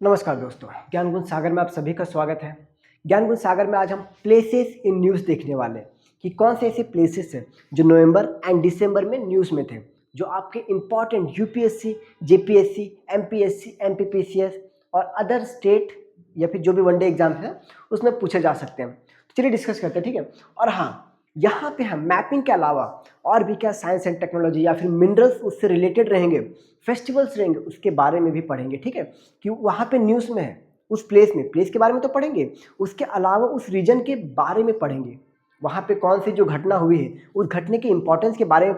नमस्कार दोस्तों, ज्ञान गुण सागर में आप सभी का स्वागत है। ज्ञान गुण सागर में आज हम प्लेसेस इन न्यूज़ देखने वाले हैं कि कौन से ऐसे प्लेसेस हैं जो नवंबर एंड दिसंबर में न्यूज़ में थे, जो आपके important UPSC, JPSC, MPSC, MPPCS और अदर स्टेट या फिर जो भी वनडे एग्जाम है उसमें पूछे जा सकते हैं। तो चलिए डिस्कस करते हैं, ठीक है। और हाँ, यहाँ पे हम मैपिंग के अलावा और भी क्या साइंस एंड टेक्नोलॉजी या फिर मिनरल्स उससे रिलेटेड रहेंगे, फेस्टिवल्स रहेंगे, उसके बारे में भी पढ़ेंगे, ठीक है। कि वहाँ पे न्यूज़ में है, उस प्लेस में, प्लेस के बारे में तो पढ़ेंगे, उसके अलावा उस रीजन के बारे में पढ़ेंगे, वहाँ पे कौन सी जो घटना हुई है उस घटने के इंपॉर्टेंस के बारे में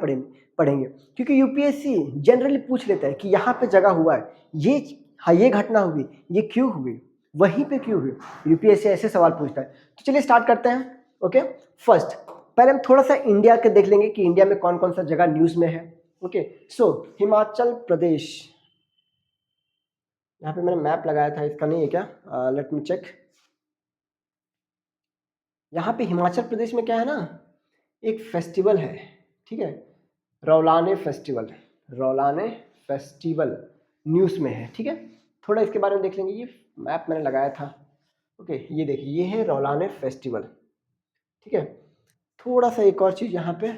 पढ़ेंगे। क्योंकि यूपीएससी जनरली पूछ लेता है कि यहाँ पे जगह हुआ है, ये हाँ ये घटना हुई, ये क्यों हुई, वहीं पे क्यों हुई, यूपीएससी ऐसे सवाल पूछता है। तो चलिए स्टार्ट करते हैं। ओके, फर्स्ट पहले हम थोड़ा सा इंडिया के देख लेंगे कि इंडिया में कौन कौन सा जगह न्यूज़ में है। ओके, सो हिमाचल प्रदेश, यहाँ पे मैंने मैप लगाया था, इसका नहीं है क्या? Let me check. यहाँ पे हिमाचल प्रदेश में क्या है ना, एक फेस्टिवल है, ठीक है, रौलाने फेस्टिवल। रौलाने फेस्टिवल न्यूज़ में है, ठीक है। थोड़ा इसके बारे में देख लेंगे, ये मैप मैंने लगाया था। ओके, ये देखिए, ये है रौलाने फेस्टिवल, ठीक है। थोड़ा सा एक और चीज़ यहाँ पे,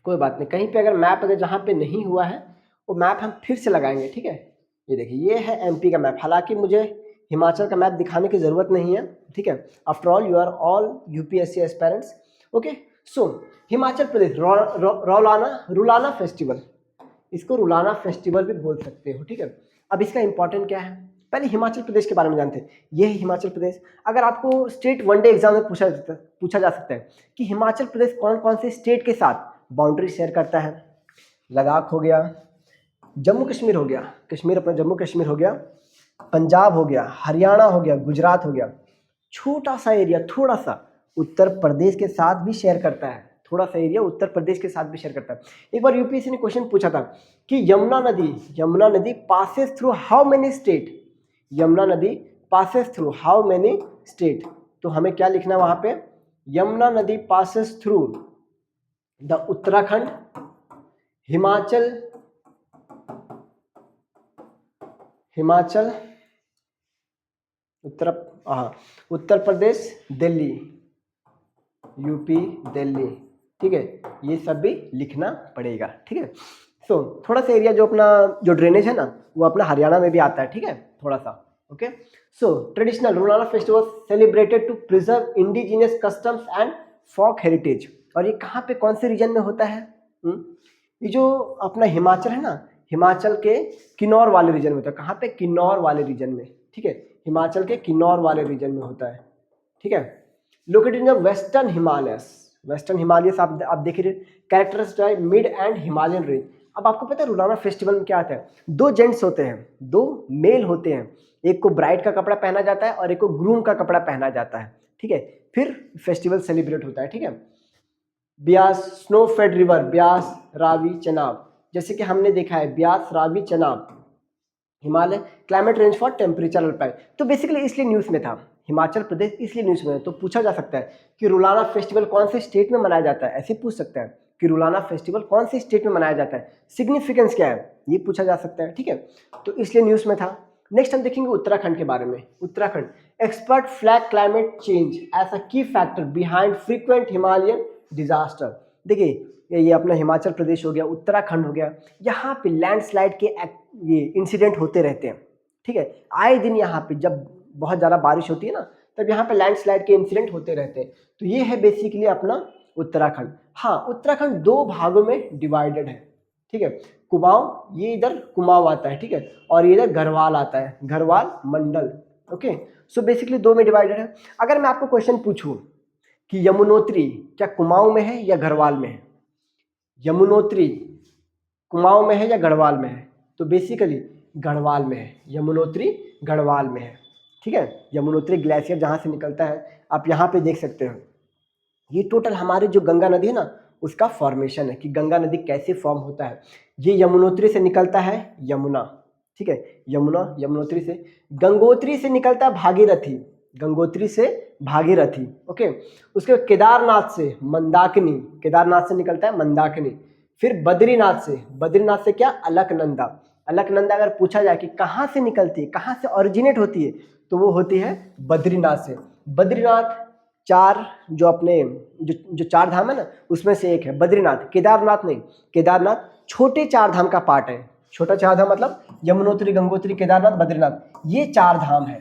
कोई बात नहीं, कहीं पे अगर मैप अगर जहाँ पे नहीं हुआ है वो मैप हम फिर से लगाएंगे, ठीक है। ये देखिए, ये है एमपी का मैप, हालांकि मुझे हिमाचल का मैप दिखाने की ज़रूरत नहीं है, ठीक है। After all you are all UPSC aspirants. Okay, so Himachal Pradesh Raulane festival, इसको रुलाना फेस्टिवल भी बोल सकते हो, ठीक है। अब इसका इंपॉर्टेंट क्या है, पहले हिमाचल प्रदेश के बारे में जानते हैं। ये है हिमाचल प्रदेश। अगर आपको स्टेट वनडे एग्जाम में पूछा जा सकता है कि हिमाचल प्रदेश कौन कौन से स्टेट के साथ बाउंड्री शेयर करता है। लद्दाख हो गया, जम्मू कश्मीर हो गया, कश्मीर अपना जम्मू कश्मीर हो गया, पंजाब हो गया, हरियाणा हो गया, गुजरात हो गया, छोटा सा एरिया थोड़ा सा उत्तर प्रदेश के साथ भी शेयर करता है, थोड़ा सा एरिया उत्तर प्रदेश के साथ भी शेयर करता है। एक बार यूपीएससी ने क्वेश्चन पूछा था कि यमुना नदी passes through how many state, Yamuna नदी passes through how many state. तो हमें क्या लिखना है वहां पे, यमुना नदी passes through the Uttarakhand, Himachal, Uttar Pradesh, Delhi, UP, Delhi, ठीक है। ये सब भी लिखना पड़ेगा, ठीक है। सो थोड़ा सा एरिया जो अपना जो ड्रेनेज है ना वो अपना हरियाणा में भी आता है, ठीक है, थोड़ा सा। Okay, so traditional Raulane festival celebrated to preserve indigenous customs and folk heritage. और ये कहाँ पे कौन से रीजन में होता है? ये जो अपना हिमाचल है ना, हिमाचल के किन्नौर वाले रीजन में होता है। कहाँ पे? किन्नौर वाले रीजन में, ठीक है, हिमाचल के किन्नौर वाले रीजन में होता है, ठीक है। Located in the western Himalayas, western Himalayas आप देखिए, characterized by mid and Himalayan range. अब आपको पता है रुलाना फेस्टिवल में क्या आता है, दो जेंट्स होते हैं, दो मेल होते हैं, एक को ब्राइड का कपड़ा पहना जाता है और एक को ग्रूम का कपड़ा पहना जाता है, ठीक है। फिर फेस्टिवल सेलिब्रेट होता है, ठीक है। Beas, snow fed river, Beas, Ravi, Chenab, जैसे कि हमने देखा है Beas, Ravi, Chenab, Himalaya climate range for temperature alpine. तो बेसिकली इसलिए न्यूज़ में था हिमाचल प्रदेश, इसलिए न्यूज़ में है। तो पूछा जा सकता है कि रुलाना फेस्टिवल कौन से स्टेट में मनाया जाता है, ऐसे पूछ सकता है कि रुलाना फेस्टिवल कौन से स्टेट में मनाया जाता है, सिग्निफिकेंस क्या है, ये पूछा जा सकता है, ठीक है। तो इसलिए न्यूज़ में था। नेक्स्ट हम देखेंगे उत्तराखंड के बारे में। Uttarakhand, expert flag climate change as a key factor behind frequent Himalayan disaster. देखिए, ये अपना हिमाचल प्रदेश हो गया, उत्तराखंड हो गया, यहाँ पे लैंडस्लाइड के ये इंसिडेंट होते रहते हैं, ठीक है। आए दिन यहाँ पे जब बहुत ज़्यादा बारिश होती है ना, तब यहाँ पे लैंडस्लाइड के इंसिडेंट होते रहते हैं। तो ये है बेसिकली अपना उत्तराखंड। हाँ, उत्तराखंड दो भागों में डिवाइडेड है, ठीक है। कुमाऊं, ये इधर कुमाऊं आता है, ठीक है, और ये इधर गढ़वाल आता है, गढ़वाल मंडल। ओके, सो बेसिकली दो में डिवाइडेड है। अगर मैं आपको क्वेश्चन पूछूं कि यमुनोत्री क्या कुमाऊं में है या गढ़वाल में है, यमुनोत्री कुमाऊं में है या गढ़वाल में है, तो बेसिकली गढ़वाल में है, यमुनोत्री गढ़वाल में है, ठीक है। यमुनोत्री ग्लेशियर जहाँ से निकलता है आप यहाँ पे देख सकते हो। ये टोटल हमारी जो गंगा नदी है ना उसका फॉर्मेशन है कि गंगा नदी कैसे फॉर्म होता है। ये यमुनोत्री से निकलता है यमुना, ठीक है, यमुना यमुनोत्री से। गंगोत्री से निकलता है भागीरथी, गंगोत्री से भागीरथी, ओके। उसके बाद केदारनाथ से मंदाकिनी, केदारनाथ से निकलता है मंदाकिनी। फिर बद्रीनाथ से क्या? अलकनंदा। अलकनंदा अगर पूछा जाए कि कहाँ से निकलती है, कहाँ से ओरिजिनेट होती है, तो वो होती है बद्रीनाथ से। बद्रीनाथ चार जो अपने जो चार धाम है ना, उसमें से एक है बद्रीनाथ। केदारनाथ नहीं, केदारनाथ छोटे चार धाम का पार्ट है। छोटा चार धाम मतलब यमुनोत्री, गंगोत्री, केदारनाथ, बद्रीनाथ, ये चार धाम है,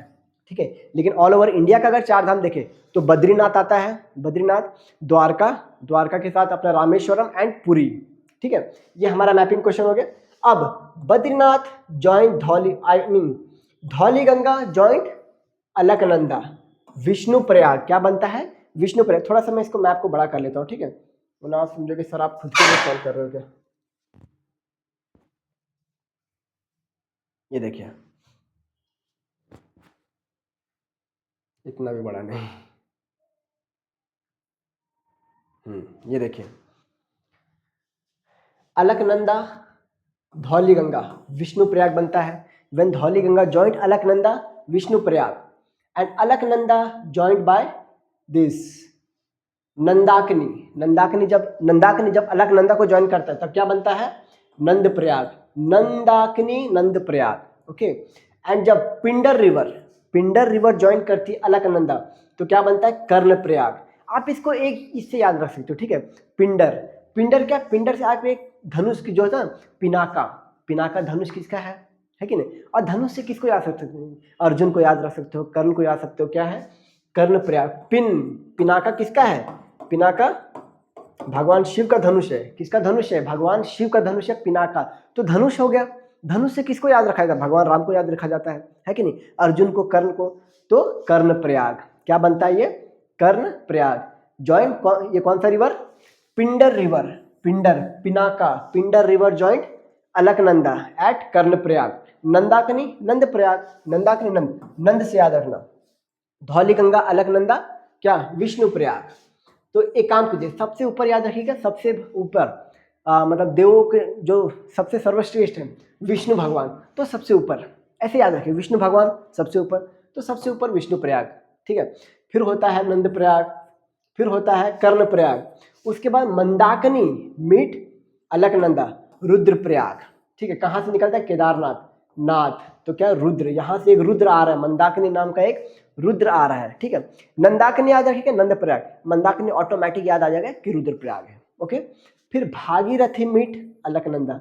ठीक है। लेकिन ऑल ओवर इंडिया का अगर चार धाम देखें तो बद्रीनाथ आता है, बद्रीनाथ, द्वारका, द्वारका के साथ अपना रामेश्वरम एंड पुरी, ठीक है। ये हमारा मैपिंग क्वेश्चन हो गया। अब Badrinath joint Dhauli, I mean Dhauli Ganga joint Alaknanda, Vishnu Prayag क्या बनता है, विष्णु प्रयाग। थोड़ा सा मैं इसको मैप को बड़ा कर लेता हूँ, ठीक है, वरना आप समझोगे सर आप खुद के लिए सॉल्व कर रहे हो क्या। ये देखिए, इतना भी बड़ा नहीं, ये देखिए, अलकनंदा धौली गंगा विष्णु प्रयाग बनता है। When Dhauli Ganga joint Alaknanda Vishnu Prayag and Alaknanda joint by this Nandakini. Nandakini जब अलकनंदा को ज्वाइन करता है तब क्या बनता है, नंद प्रयाग, नंदाकिनी नंद प्रयाग, ओके। एंड जब पिंडर रिवर ज्वाइन करती है अलकनंदा तो क्या बनता है, कर्ण प्रयाग। आप इसको एक इससे याद रख सकते हो, ठीक है। पिंडर क्या, पिंडर से आप एक धनुष की जो होता है पिनाका धनुष किसका है कि नहीं। और धनुष से किसको याद रख सकते हो, अर्जुन को याद रख सकते हो, कर्ण को याद सकते हो, क्या है, कर्ण प्रयाग। पिनाका किसका है, पिनाका भगवान शिव का धनुष है। किसका धनुष है, भगवान शिव का धनुष है पिनाका। तो धनुष हो गया, धनुष से किसको याद रखा जाता है, भगवान राम को याद रखा जाता है कि नहीं, अर्जुन को, कर्ण को। तो कर्ण प्रयाग क्या बनता है, ये कर्ण प्रयाग। जॉइंट ये कौन सा रिवर, पिंडर रिवर, पिनाका Pindar river joint Alaknanda at Karnaprayag. Nandakini Nandprayag, Nandakini Nand से याद रखना। धौली गंगा अलकनंदा क्या, विष्णु प्रयाग। तो एक काम कीजिए, सबसे ऊपर याद रखिएगा, सबसे ऊपर मतलब देवों के जो सबसे सर्वश्रेष्ठ है विष्णु भगवान, तो सबसे ऊपर ऐसे याद रखिए, विष्णु भगवान सबसे ऊपर, तो सबसे ऊपर विष्णु प्रयाग, ठीक है। फिर होता है नंद प्रयाग, फिर होता है कर्ण प्रयाग, उसके बाद मंदाकिनी मीट अलकनंदा रुद्र प्रयाग, ठीक है। कहाँ से निकलता है, केदारनाथ नाथ, तो क्या रुद्र, यहाँ से एक रुद्र आ रहा है, मंदाकिनी नाम का एक रुद्र आ रहा है, ठीक है। नंदाकिनी याद रखिएगा, नंद प्रयाग, मंदाकिनी ऑटोमेटिक याद आ जाएगा कि रुद्र प्रयाग है, ओके। फिर भागीरथी मीट अलकनंदा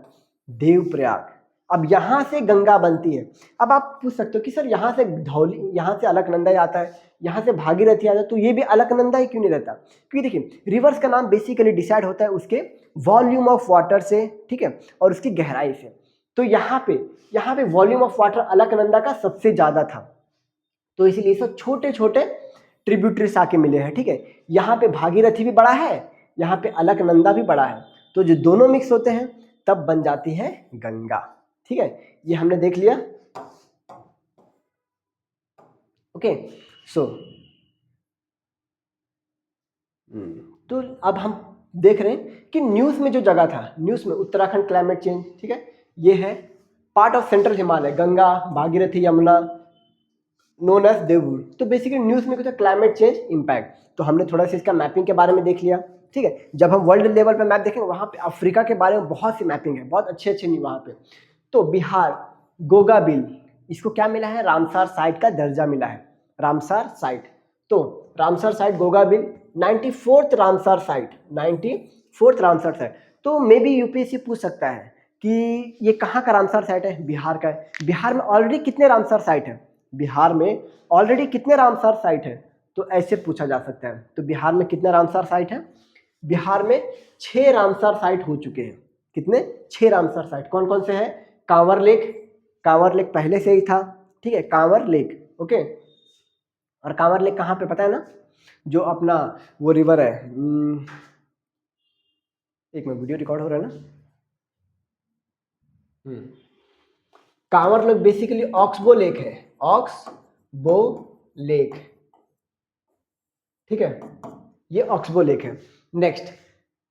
देव प्रयाग। अब यहाँ से गंगा बनती है। अब आप पूछ सकते हो कि सर यहाँ से धौली, यहाँ से अलकनंदा ही आता है, यहाँ से भागीरथी आता है, तो ये भी अलकनंदा ही क्यों नहीं रहता, क्योंकि देखिए रिवर्स का नाम बेसिकली डिसाइड होता है उसके वॉल्यूम ऑफ वाटर से, ठीक है, और उसकी गहराई से। तो यहाँ पे वॉल्यूम ऑफ वाटर अलकनंदा का सबसे ज्यादा था, तो इसीलिए सब छोटे छोटे ट्रिब्यूटरीज आके मिले हैं, ठीक है। यहाँ पे भागीरथी भी बड़ा है, यहाँ पे अलकनंदा भी बड़ा है, तो जो दोनों मिक्स होते हैं तब बन जाती है गंगा, ठीक है। ये हमने देख लिया, ओके। सो तो अब हम देख रहे हैं कि न्यूज़ में जो जगह था, न्यूज़ में उत्तराखंड क्लाइमेट चेंज, ठीक है, ये है part of central Himalaya, Ganga Bhagirathi Yamuna known as Devbhoomi. तो बेसिकली न्यूज़ में क्या था, क्लाइमेट चेंज इम्पैक्ट। तो हमने थोड़ा सा इसका मैपिंग के बारे में देख लिया, ठीक है। जब हम वर्ल्ड लेवल पे मैप देखेंगे वहाँ पे अफ्रीका के बारे में बहुत सी मैपिंग है, बहुत अच्छे नहीं वहाँ पे। तो बिहार गोगाबिल, इसको क्या मिला है, रामसार साइट का दर्जा मिला है, रामसार साइट। तो Ramsar site Gogabil 94th Ramsar site, 94th Ramsar site. तो मे बी यूपीएससी पूछ सकता है कि ये कहाँ का रामसार साइट है, बिहार का है। बिहार में ऑलरेडी कितने रामसार साइट है, बिहार में ऑलरेडी कितने रामसार साइट है, तो ऐसे पूछा जा सकता है। तो बिहार में कितने रामसार साइट है, बिहार में 6 रामसार साइट हो चुके हैं। कितने, 6 रामसार साइट। कौन कौन से हैं, कांवर लेक पहले से ही था, ठीक है, कांवर लेक, ओके। और कांवर लेक कहाँ पे पता है ना, जो अपना वो रिवर है, एक मिनट वीडियो रिकॉर्ड हो रहा है ना, Kanwar lake basically oxbow lake है, ऑक्सबो लेक, ठीक है, ये ऑक्सबो लेक है। Next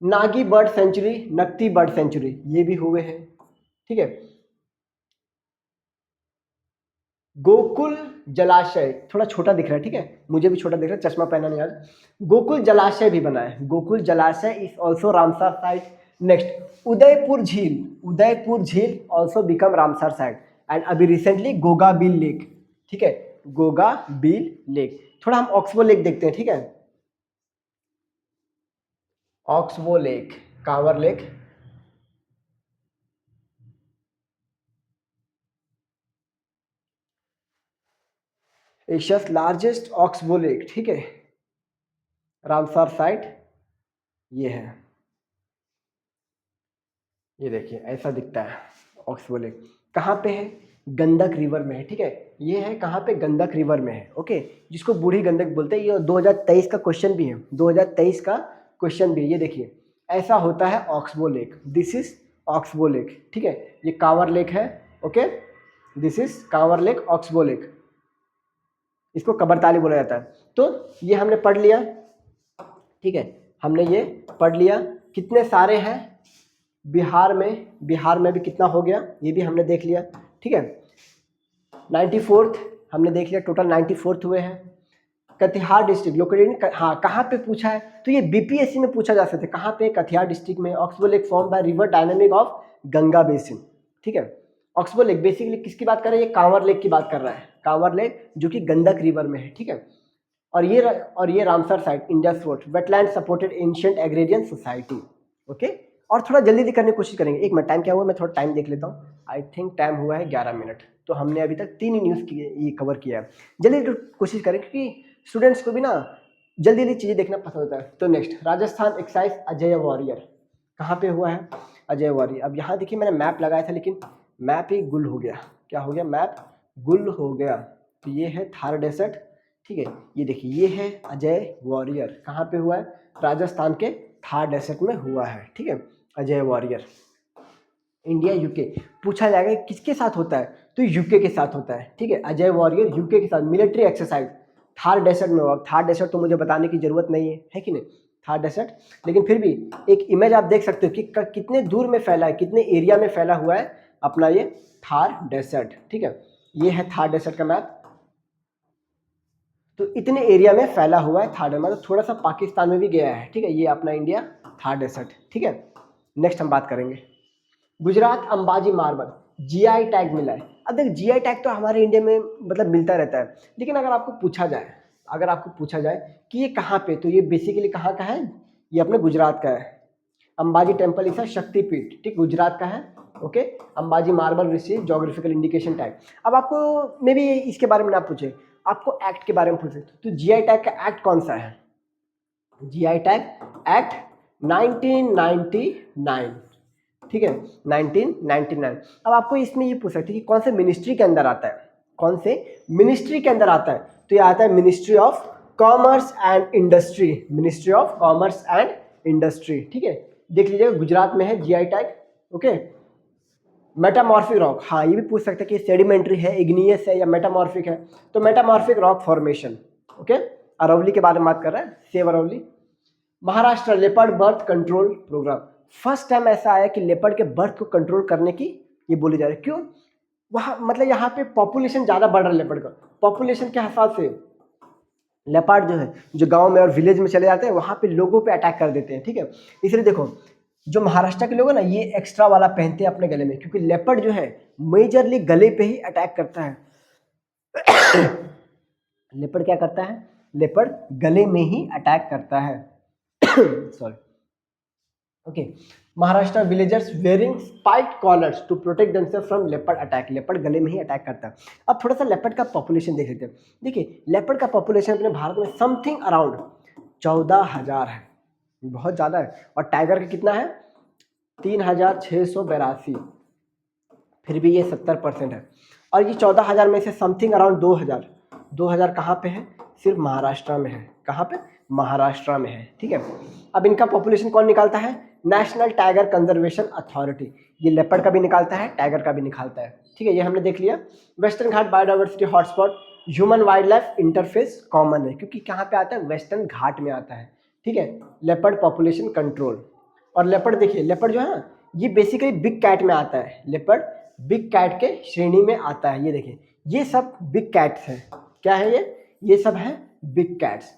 Nagi bird sanctuary, Nakti bird sanctuary, ये भी हुए हैं, ठीक है। गोकुल जलाशय थोड़ा छोटा दिख रहा है, ठीक है, मुझे भी छोटा दिख रहा है, चश्मा पहना नहीं आज। गोकुल जलाशय भी बना है, Gokul Jalashay is also Ramsar site. Next Udaipur Jheel also become Ramsar site and अभी रिसेंटली गोगा बील लेक, ठीक है, गोगा बील लेक। थोड़ा हम ऑक्सबो लेक देखते हैं, ठीक है, oxbow lake, Kanwar lake, Asia's largest oxbow lake, ठीक है, रामसर साइट ये है, ये देखिए ऐसा दिखता है ऑक्सबो लेक। कहाँ पे है? गंडक रिवर में है, ठीक है, ये है कहाँ पे? गंडक रिवर में है, ओके, जिसको बूढ़ी गंडक बोलते हैं। ये 2023 का क्वेश्चन भी है, 2023 का क्वेश्चन भी है। ये देखिए ऐसा होता है oxbow lake, this is oxbow lake, ठीक है, ये कांवर लेक है, okay, this is Kanwar lake, oxbow lake, इसको कबरताली बोला जाता है। तो ये हमने पढ़ लिया, ठीक है, हमने ये पढ़ लिया। कितने सारे हैं बिहार में भी कितना हो गया ये भी हमने देख लिया, ठीक है, 94th हमने देख लिया, टोटल 94th हुए हैं। कटिहार डिस्ट्रिक्ट लोकेटेड, हाँ कहाँ पे पूछा है? तो ये बीपीएससी में पूछा जा सकता है, कहाँ पे? कटिहार डिस्ट्रिक्ट में। Oxbow lake form by river dynamic of Ganga basin, ठीक है। ऑक्सबो लेक बेसिकली किसकी बात कर रहा है? ये कांवर लेक की बात कर रहा है, कांवर लेक जो कि गंडक रिवर में है, ठीक है। और ये Ramsar site, India fourth wetland supported ancient agrarian society, okay. और थोड़ा जल्दी जल्दी करने की कोशिश करेंगे। एक मिनट, टाइम क्या हुआ? मैं थोड़ा टाइम देख लेता हूँ। आई थिंक टाइम हुआ है 11 मिनट। तो हमने अभी तक 3 ही न्यूज़ की ये कवर किया है। जल्दी कोशिश करें क्योंकि स्टूडेंट्स को भी ना जल्दी जल्दी चीज़ें देखना पसंद होता है। तो next, Rajasthan excise Ajay warrior कहाँ पे हुआ है? अजय वॉरियर। अब यहाँ देखिए मैंने मैप लगाया था लेकिन मैप ही गुल हो गया। क्या हो गया? मैप गुल हो गया। तो ये है थार डेसर्ट, ठीक है, ये देखिए ये है अजय वॉरियर, कहाँ पे हुआ है? राजस्थान के थार डेसर्ट में हुआ है, ठीक है, अजय वॉरियर। इंडिया यूके पूछा जाएगा किसके साथ होता है? तो यूके के साथ होता है, ठीक है, अजय वॉरियर यूके के साथ मिलिट्री एक्सरसाइज थार डेसर्ट में हुआ। थार डेसर्ट तो मुझे बताने की जरूरत नहीं है कि नहीं, थार डेसर्ट, लेकिन फिर भी एक इमेज आप देख सकते हो कि कितने दूर में फैला है, कितने एरिया में फैला हुआ है अपना ये थार डेसर्ट, ठीक है, ये है थार डेसर्ट का मैप। तो इतने एरिया में फैला हुआ है थार डेसर्ट, मतलब थोड़ा सा पाकिस्तान में भी गया है, ठीक है, ये अपना इंडिया थार डेसर्ट, ठीक है। नेक्स्ट हम बात करेंगे Gujarat Ambaji marble, GI tag मिला है। अब देख जीआई टैग तो हमारे इंडिया में मतलब मिलता रहता है, लेकिन अगर आपको पूछा जाए कि ये कहाँ पे, तो ये बेसिकली कहाँ का है? ये अपने गुजरात का है। अंबाजी टेम्पल इस शक्तिपीठ, ठीक, गुजरात का है, okay. Ambaji marble receive geographical indication tag. अब आपको मे भी इसके बारे में ना पूछे, आपको एक्ट के बारे में पूछे, तो जीआई टैग का एक्ट कौन सा है? जीआई टैग एक्ट 1999, ठीक है, 1999। अब आपको इसमें ये पूछ सकते हैं कि कौन से मिनिस्ट्री के अंदर आता है, कौन से मिनिस्ट्री के अंदर आता है? तो ये आता है ministry of commerce and industry, ministry of commerce and industry, ठीक है। देख लीजिएगा गुजरात में है GI tag, okay. Metamorphic rock, हाँ ये भी पूछ सकते हैं कि सेडिमेंट्री है, इग्नियस है या मेटामॉर्फिक है, तो metamorphic rock formation, okay. Aravalli के बारे में बात कर रहे हैं, save Aravalli. Maharashtra leopard birth control program, first time ऐसा आया कि लेपर्ड के बर्थ को कंट्रोल करने की ये बोली जा रही है। क्यों? वहाँ मतलब यहाँ पे पॉपुलेशन ज़्यादा बढ़ रहा है लेपर्ड का, पॉपुलेशन के हिसाब से लेपर्ड जो है जो गांव में और विलेज में चले जाते हैं वहाँ पे लोगों पे अटैक कर देते हैं, ठीक है। इसलिए देखो जो महाराष्ट्र के लोग हैं ना ये एक्स्ट्रा वाला पहनते हैं अपने गले में, क्योंकि लेपर्ड जो है मेजरली गले पे ही अटैक करता है। लेपर्ड क्या करता है? लेपर्ड गले में ही अटैक करता है। Sorry, okay. Maharashtra villagers wearing spiked collars to protect themselves from leopard attack, leopard गले में ही अटैक करता है। अब थोड़ा सा लेपर्ड का पॉपुलेशन देख लेते हैं। देखिए लेपर्ड का पॉपुलेशन अपने भारत में समथिंग अराउंड 14,000 है, बहुत ज़्यादा है। और टाइगर का कितना है? 3,682, फिर भी ये 70% है। और ये 14,000 में से समथिंग अराउंड 2,000 कहाँ पे है? सिर्फ महाराष्ट्र में है। कहाँ पे? महाराष्ट्र में है, ठीक है। अब इनका पॉपुलेशन कौन निकालता है? नेशनल टाइगर कंजर्वेशन अथॉरिटी, ये लेपर्ड का भी निकालता है, टाइगर का भी निकालता है, ठीक है, ये हमने देख लिया। Western Ghat biodiversity hotspot, human wildlife interface common है, क्योंकि कहाँ पे आता है? वेस्टर्न घाट में आता है, ठीक है। लेपर्ड पॉपुलेशन कंट्रोल, और लेपर्ड देखिए, लेपर्ड जो है ना ये बेसिकली बिग कैट में आता है, लेपर्ड बिग कैट के श्रेणी में आता है। ये देखिए ये सब बिग कैट्स हैं। क्या है ये सब है बिग कैट्स।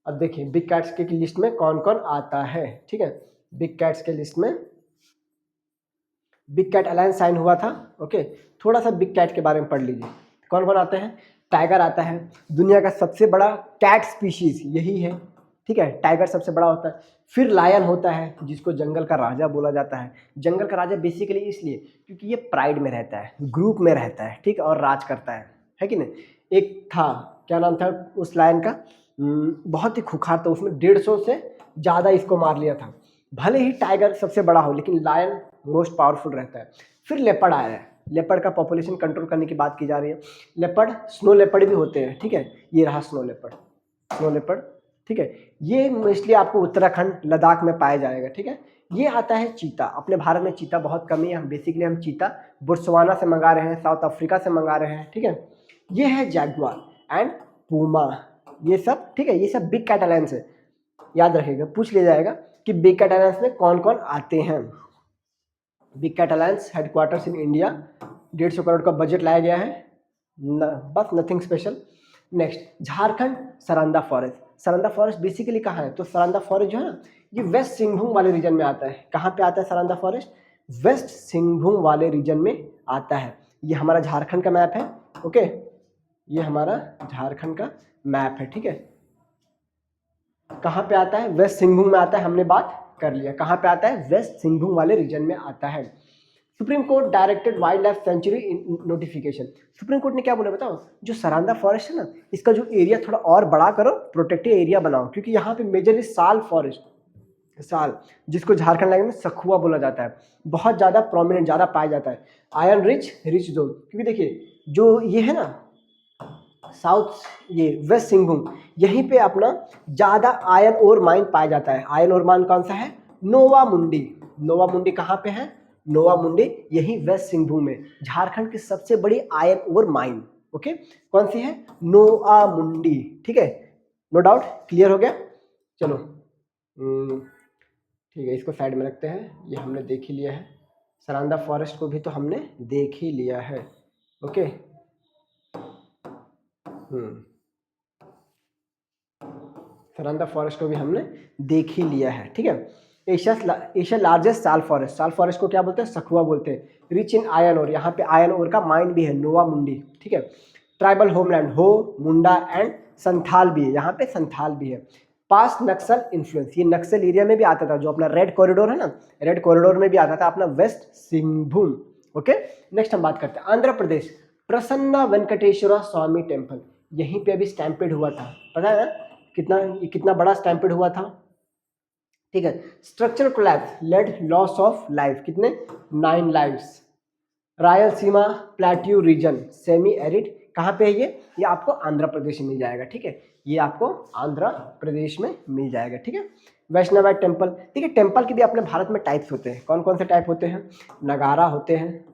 अब देखिए बिग कैट्स के लिस्ट में कौन कौन आता है, ठीक है, बिग कैट्स के लिस्ट में बिग कैट अलायंस साइन हुआ था। ओके, थोड़ा सा बिग कैट के बारे में पढ़ लीजिए। कौन कौन आते हैं? टाइगर आता है, दुनिया का सबसे बड़ा कैट स्पीशीज यही है, ठीक है, टाइगर सबसे बड़ा होता है। फिर लायन होता है, जिसको जंगल का राजा बोला जाता है। जंगल का राजा बेसिकली इसलिए क्योंकि ये प्राइड में रहता है, ग्रुप में रहता है, ठीक, और राज करता है कि नहीं। एक था, क्या नाम था उस लायन का, बहुत ही खुखार था, उसमें 150 से ज़्यादा इसको मार लिया था। भले ही टाइगर सबसे बड़ा हो, लेकिन लायन मोस्ट पावरफुल रहता है। फिर लेपर्ड आया है, लेपर्ड का पॉपुलेशन कंट्रोल करने की बात की जा रही है। लेपर्ड, स्नो लेपर्ड भी होते हैं, ठीक है, ये रहा स्नो लेपर्ड, स्नो लेपर्ड, ठीक है। ये मोस्टली आपको उत्तराखंड लद्दाख में पाया जाएगा, ठीक है। ये आता है चीता, अपने भारत में चीता बहुत कमी है, हम बेसिकली हम चीता बोत्सवाना से मंगा रहे हैं, साउथ अफ्रीका से मंगा रहे हैं, ठीक है। ये है जैगुआर एंड पूमा, ये सब, ठीक है, ये सब बिग कैट अलायंस है। याद रखिएगा, पूछ लिया जाएगा कि बिग कैट अलायंस में कौन कौन आते हैं। Big cat alliance headquarters in India, 150 crore का बजट लाया गया है, बस nothing special. Next, Jharkhand Saranda forest. Saranda forest basically कहाँ है? तो सरांदा फॉरेस्ट जो है ना, ये वेस्ट सिंहभूम वाले रीजन में आता है। कहाँ पे आता है सरांदा फॉरेस्ट? वेस्ट सिंहभूम वाले रीजन में आता है। ये हमारा झारखंड का मैप है, ओके, ये हमारा झारखंड का मैप है, ठीक है। कहाँ पे आता है? वेस्ट सिंहभूम में आता है, हमने बात कर लिया। कहाँ पे आता है? वेस्ट सिंहभूम वाले रीजन में आता है। Supreme court directed wild life sanctuary notification. Supreme court ने क्या बोला बताओ? जो सरांदा फॉरेस्ट है ना, इसका जो एरिया थोड़ा और बड़ा करो, प्रोटेक्टेड एरिया बनाओ, क्योंकि यहाँ पे मेजरली साल फॉरेस्ट, साल, जिसको झारखंड लैंग्वेज में सखुआ बोला जाता है, बहुत ज़्यादा प्रोमिनेंट, ज़्यादा पाया जाता है। आयरन रिच जोन, क्योंकि देखिए जो ये है ना साउथ, ये वेस्ट सिंहभूम, यहीं पे अपना ज़्यादा आयरन ओर माइन पाया जाता है। आयरन ओर माइन कौन सा है? नोवा मुंडी। नोवा मुंडी कहाँ पे है? नोवा मुंडी यही वेस्ट सिंहभूम में, झारखंड की सबसे बड़ी आयरन ओर माइन, ओके, कौन सी है? नोआ मुंडी, ठीक है, नो डाउट, क्लियर हो गया। चलो ठीक है, इसको साइड में रखते हैं, ये हमने देख ही लिया है। सरांदा फॉरेस्ट को भी तो हमने देख ही लिया है, ओके। सरांदा फॉरेस्ट को भी हमने देख ही लिया है, ठीक है। एशिया लार्जेस्ट साल फॉरेस्ट, साल फॉरेस्ट को क्या बोलते हैं? सखुआ बोलते हैं। रिच इन आयरन ओर, यहाँ पे आयरन ओर का माइन भी है, नोवा मुंडी, ठीक है। ट्राइबल होमलैंड, हो, मुंडा एंड संथाल भी है, यहाँ पे संथाल भी है। पास नक्सल इन्फ्लुएंस, ये नक्सल एरिया में भी आता था, जो अपना रेड कॉरिडोर है ना, रेड कॉरिडोर में भी आता था अपना वेस्ट सिंहभूम, ओके। नेक्स्ट हम बात करते हैं आंध्र प्रदेश, प्रसन्ना वेंकटेश्वरा स्वामी टेम्पल, यहीं पे अभी स्टैम्पेड हुआ था, पता है ना कितना बड़ा स्टैम्पेड हुआ था, ठीक है। Structure collapse led loss of life, कितने? 9 lives. Rayalaseema plateau region semi arid, कहाँ पे है ये आपको आंध्र प्रदेश में मिल जाएगा, ठीक है, ये आपको आंध्र प्रदेश में मिल जाएगा, ठीक है। वैष्णव टेम्पल, ठीक है, टेम्पल के भी अपने भारत में टाइप्स होते हैं। कौन कौन से टाइप होते हैं? नगारा होते हैं,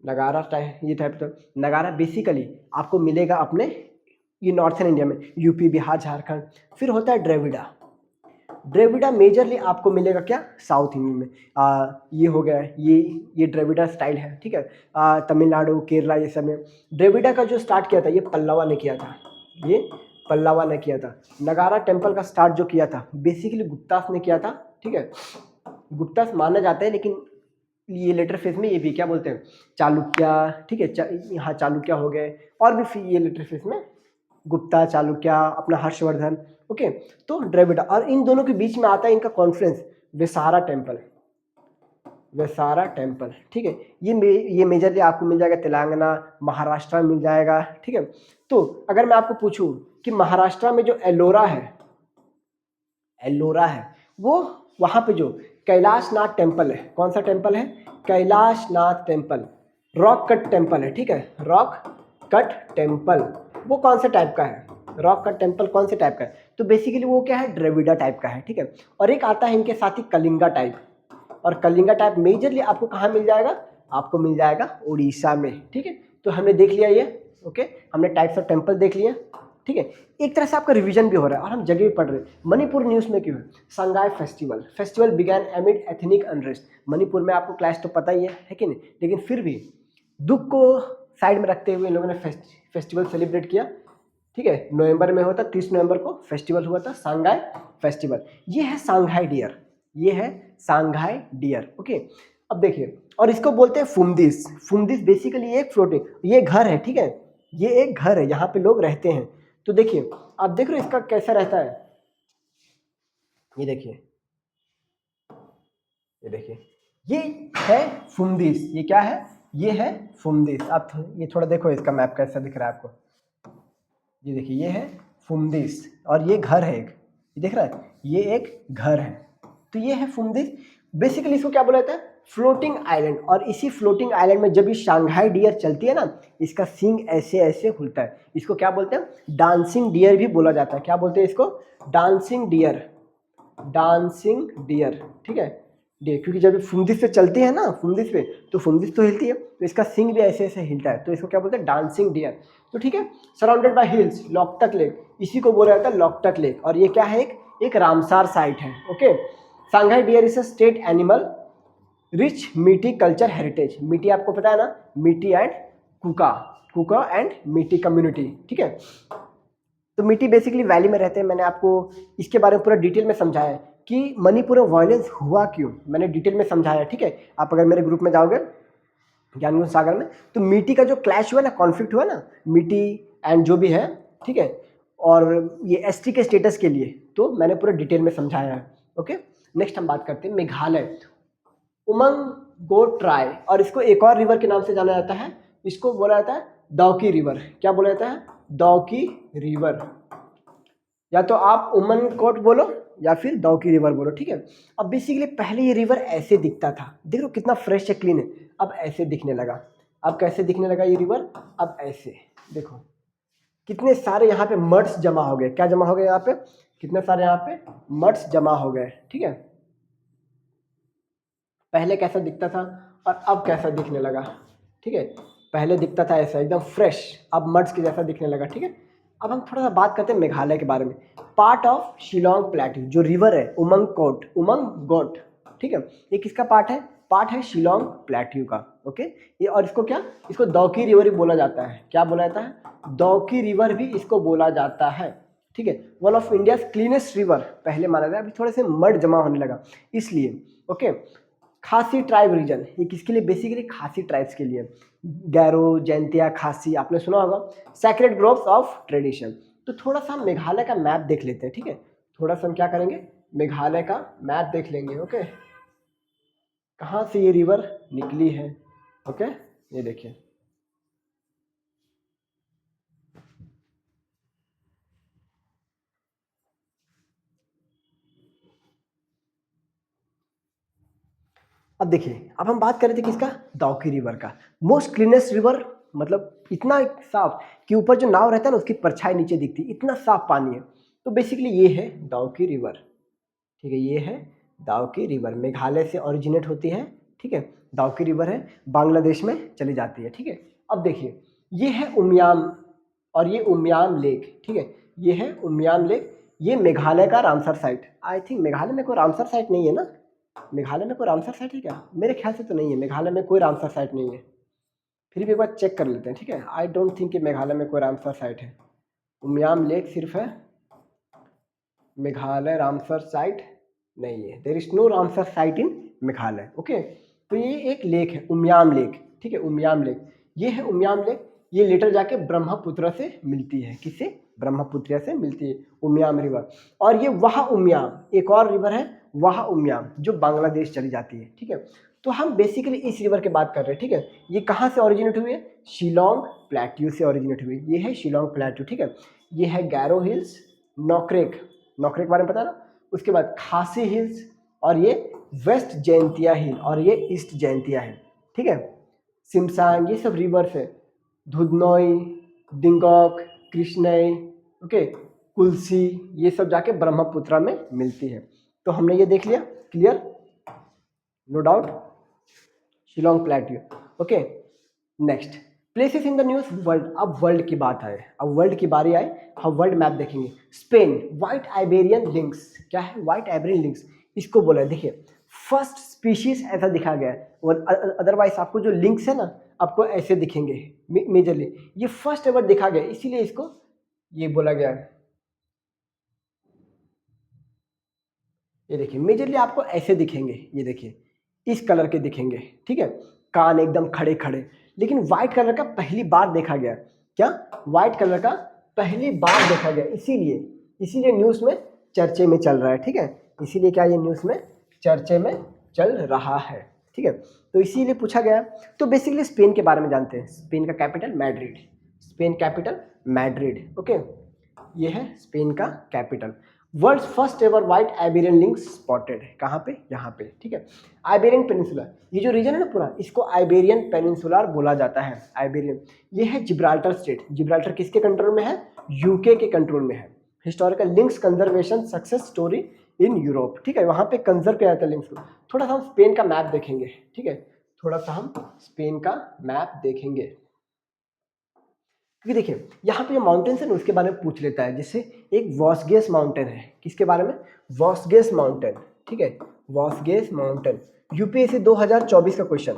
नगारा टाइप, ये टाइप तो नगारा बेसिकली आपको मिलेगा अपने ये नॉर्थन इंडिया में, यूपी, बिहार, झारखंड। फिर होता है द्रविड़ा, द्रविड़ा मेजरली आपको मिलेगा क्या? साउथ इंडियन में। ये हो गया, ये द्रविड़ा स्टाइल है, ठीक है। तमिलनाडु, केरला, ये सब में द्रविड़ा का जो स्टार्ट किया था, ये पल्लवा ने किया था, ये पल्लवा ने किया था। नगारा टेम्पल का स्टार्ट जो किया था बेसिकली गुप्तास ने किया था, ठीक है। गुप्तास माना जाता है, लेकिन ये लेटर फेज में ये भी क्या बोलते हैं? चालुक्य, ठीक है, यहाँ चालुक्य हो गए, और भी ये लेटर फेज में गुप्ता, चालुक्य, अपना हर्षवर्धन, ओके। तो द्रविड़ा, और इन दोनों के बीच में आता है इनका conference, Vesara temple, Vesara temple, ठीक है। ये मेजरली आपको मिल जाएगा तेलंगाना, महाराष्ट्र में मिल जाएगा, ठीक है। तो अगर मैं आपको पूछूं कि महाराष्ट्र में जो एलोरा है वो वहां पे जो कैलाशनाथ टेम्पल है, कौन सा टेम्पल है? Kailashnath temple, rock cut temple है, ठीक है, रॉक कट टेम्पल, वो कौन से टाइप का है? रॉक कट टेम्पल कौन से टाइप का है? तो बेसिकली वो क्या है? द्रविड़ा टाइप का है, ठीक है। और एक आता है इनके साथ ही कलिंगा टाइप, और कलिंगा टाइप मेजरली आपको कहाँ मिल जाएगा? आपको मिल जाएगा उड़ीसा में, ठीक है। तो हमने देख लिया ये, ओके, हमने टाइप्स ऑफ टेम्पल देख लिया, ठीक है। एक तरह से आपका रिवीजन भी हो रहा है और हम जगह भी पढ़ रहे हैं। मणिपुर न्यूज़ में क्यों है? Sangai festival began एमिड ethnic unrest. Manipur में आपको क्लैश तो पता ही है कि नहीं, लेकिन फिर भी दुख को साइड में रखते हुए इन लोगों ने फेस्टिवल सेलिब्रेट किया, ठीक है। नवंबर में होता, 30 नवंबर को फेस्टिवल हुआ था, सांघाई फेस्टिवल। ये है सांघाई डियर, ये है सांघाई डियर, ओके। अब देखिए, और इसको बोलते हैं फुमदिस। फुमदिस बेसिकली एक फ्लोटिंग, ये घर है, ठीक है, ये एक घर है, यहाँ पे लोग रहते हैं। तो देखिए, आप देख रहे हो इसका कैसा रहता है, ये देखिए, ये देखिए, ये है फुमदिस। ये क्या है, ये है फुमदिस। आप ये थोड़ा देखो इसका मैप कैसा दिख रहा है आपको, ये देखिए, ये है फुमदिस और ये घर है एक, ये देख रहा है, ये एक घर है। तो ये है फुमदिस। बेसिकली इसको क्या बोला जाता है, फ्लोटिंग आइलैंड। और इसी फ्लोटिंग आइलैंड में जब ये शांघाई डियर चलती है ना, इसका सींग ऐसे ऐसे खुलता है। इसको क्या बोलते हैं, डांसिंग डियर भी बोला जाता है। क्या बोलते हैं इसको, डांसिंग डियर, डांसिंग डियर, ठीक है, डियर। क्योंकि जब फुमदिस पे चलती है ना, फुमदिस पे, तो फुमदिस तो हिलती है, तो इसका सिंग भी ऐसे ऐसे हिलता है, तो इसको क्या बोलते हैं, डांसिंग डियर। तो ठीक है, surrounded by hills, Loktak lake, इसी को बोला जाता है लोकटक लेक। और ये क्या है, एक रामसार साइट है। Okay, Sangai deer is a state animal rich Meitei culture heritage. Meitei आपको पता है ना, मीटी एंड कुका, कुका एंड मीटी कम्युनिटी, ठीक है। तो मीटी बेसिकली वैली में रहते हैं। मैंने आपको इसके बारे में पूरा डिटेल में समझाया है कि मणिपुर में वायलेंस हुआ क्यों, मैंने डिटेल में समझाया, ठीक है। आप अगर मेरे ग्रुप में जाओगे ज्ञान सागर में, तो मीटी का जो क्लैश हुआ ना, कॉन्फ्लिक्ट हुआ ना, मीटी एंड जो भी है, ठीक है, और ये एसटी के स्टेटस के लिए, तो मैंने पूरा डिटेल में समझाया है। ओके, नेक्स्ट हम बात करते हैं मेघालय, उमंग गो ट्राई। और इसको एक और रिवर के नाम से जाना जाता है, इसको बोला जाता है दाउकी रिवर। क्या बोला जाता है, दाउकी रिवर, या तो आप उमन कोट बोलो या फिर दाउकी रिवर बोलो, ठीक है। अब बेसिकली पहले ये रिवर ऐसे दिखता था, देख लो कितना फ्रेश है, क्लीन है। अब ऐसे दिखने लगा। अब कैसे दिखने लगा ये रिवर, अब ऐसे देखो, कितने सारे यहाँ पे मड्स जमा हो गए। क्या जमा हो गए यहाँ पे, कितने सारे यहाँ पे मड्स जमा हो गए, ठीक है। पहले कैसा दिखता था और अब कैसा दिखने लगा, ठीक है। पहले दिखता था ऐसा एकदम फ्रेश, अब मड्स के जैसा दिखने लगा, ठीक है। अब हम थोड़ा सा बात करते हैं मेघालय के बारे में। पार्ट ऑफ शिलोंग प्लेट्यू, जो रिवर है उमंग कोट, उमंग गोट, ठीक है, ये किसका पार्ट है शिलोंग प्लेट्यू का। ओके, ये और इसको क्या, इसको दौकी रिवर भी बोला जाता है। क्या बोला जाता है, दौकी रिवर भी इसको बोला जाता है, ठीक है। One of India cleanest river पहले माना गया, अभी थोड़े से मड जमा होने लगा इसलिए। ओके, खासी ट्राइब रीजन, ये किसके लिए, बेसिकली खासी ट्राइब्स के लिए। गैरो, जैंतिया, खासी, आपने सुना होगा। Sacred groves of tradition. तो थोड़ा सा हम मेघालय का मैप देख लेते हैं, ठीक है। थोड़ा सा हम क्या करेंगे, मेघालय का मैप देख लेंगे। ओके, कहाँ से ये रिवर निकली है। ओके, ये देखिए, अब देखिए, अब हम बात कर रहे थे किसका, दाउकी रिवर का। मोस्ट क्लीनेस्ट रिवर, मतलब इतना साफ कि ऊपर जो नाव रहता है ना, उसकी परछाई नीचे दिखती है, इतना साफ पानी है। तो बेसिकली ये है दाउकी रिवर, ठीक है। ये है दाउकी रिवर, मेघालय से ओरिजिनेट होती है, ठीक है। दाउकी रिवर है, बांग्लादेश में चली जाती है, ठीक है। अब देखिए, ये है उमियाम, और ये उमियाम लेक, ठीक है। ये है उमियाम लेक, ये मेघालय का Ramsar site. I think Meghalaya में कोई रामसर साइट नहीं है ना, मेघालय में कोई रामसर साइट है क्या, मेरे ख्याल से तो नहीं है, मेघालय में कोई रामसर साइट नहीं है। फिर भी एक बार चेक कर लेते हैं, ठीक है। आई डोंट थिंक कि मेघालय में कोई रामसर साइट है। उमियाम लेक सिर्फ है, मेघालय रामसर साइट नहीं है। There is no Ramsar site in Meghalaya. Okay, तो ये एक लेक है उमियाम लेक, ठीक है, उमियाम लेक। ये है उमियाम लेक, ये लेटर जाके ब्रह्मपुत्र से मिलती है, किससे, ब्रह्मपुत्र से मिलती है उमियाम रिवर। और ये वहा उमियाम, एक और रिवर है वहा उमियाम, जो बांग्लादेश चली जाती है, ठीक है। तो हम बेसिकली इस रिवर की बात कर रहे हैं, ठीक है। ये कहाँ से ओरिजिनेट हुई है, शिलोंग प्लेट्यू से ओरिजिनेट हुई। ये है शिलोंग प्लेट्यू, ठीक है। ये है गैरो हिल्स, नोक्रेक, नोक्रेक के बारे में पता ना। उसके बाद खासी हिल्स, और ये वेस्ट जैंतिया हिल, और ये ईस्ट जैंतिया हिल, ठीक है। सिमसांग, ये सब रिवर्स है। धुधनोई, दिंगोक, कृष्णई, ओके, कुल्सी, ये सब जाके ब्रह्मपुत्र में मिलती है। तो हमने ये देख लिया, clear, no doubt, Shillong plateau. Okay, next places in the news world. अब वर्ल्ड की बात आए, अब वर्ल्ड की बारी आए, हम वर्ल्ड मैप देखेंगे। स्पेन, व्हाइट आइबेरियन लिंक्स, क्या है, व्हाइट आइबेरियन लिंक्स, इसको बोला है। देखिए, फर्स्ट स्पीशीज ऐसा दिखा गया है, और अदरवाइज आपको जो लिंक्स है ना, आपको ऐसे दिखेंगे मेजरली। ये फर्स्ट एवर दिखा गया, इसीलिए इसको ये बोला गया है। ये देखिए, मेजरली आपको ऐसे दिखेंगे, ये देखिए, इस कलर के दिखेंगे, ठीक है, कान एकदम खड़े खड़े। लेकिन व्हाइट कलर का पहली बार देखा गया, क्या व्हाइट कलर का पहली बार देखा गया, इसीलिए न्यूज़ में चर्चे में चल रहा है, ठीक है, इसीलिए क्या ये न्यूज़ में चर्चे में चल रहा है, ठीक है। तो इसीलिए पूछा गया। तो बेसिकली स्पेन के बारे में जानते हैं। स्पेन का capital Madrid, Spain capital Madrid, okay, ये है स्पेन का capital. World's first ever white Iberian lynx spotted, कहाँ पे, यहाँ पे, ठीक है। आइबेरियन पेनिनसुला, ये जो रीजन है ना पूरा, इसको आइबेरियन पेनिनसुलार बोला जाता है, आइबेरियन। ये है जिब्राल्टर स्टेट। जिब्राल्टर किसके कंट्रोल में है? यूके के कंट्रोल में है। Historical links conservation success story in Europe, ठीक है, वहाँ पे कंजर्व किया जाता है लिंक्स को। थोड़ा सा हम स्पेन का मैप देखेंगे, ठीक है, थोड़ा सा हम स्पेन का मैप देखेंगे, क्योंकि देखिए यहाँ पे जो माउंटेन्स है ना उसके बारे में पूछ लेता है। जैसे एक वॉसगेस माउंटेन है, किसके बारे में? वॉसगेस माउंटेन, ठीक है, वॉसगेस माउंटेन। यूपीएससी 2024 का क्वेश्चन,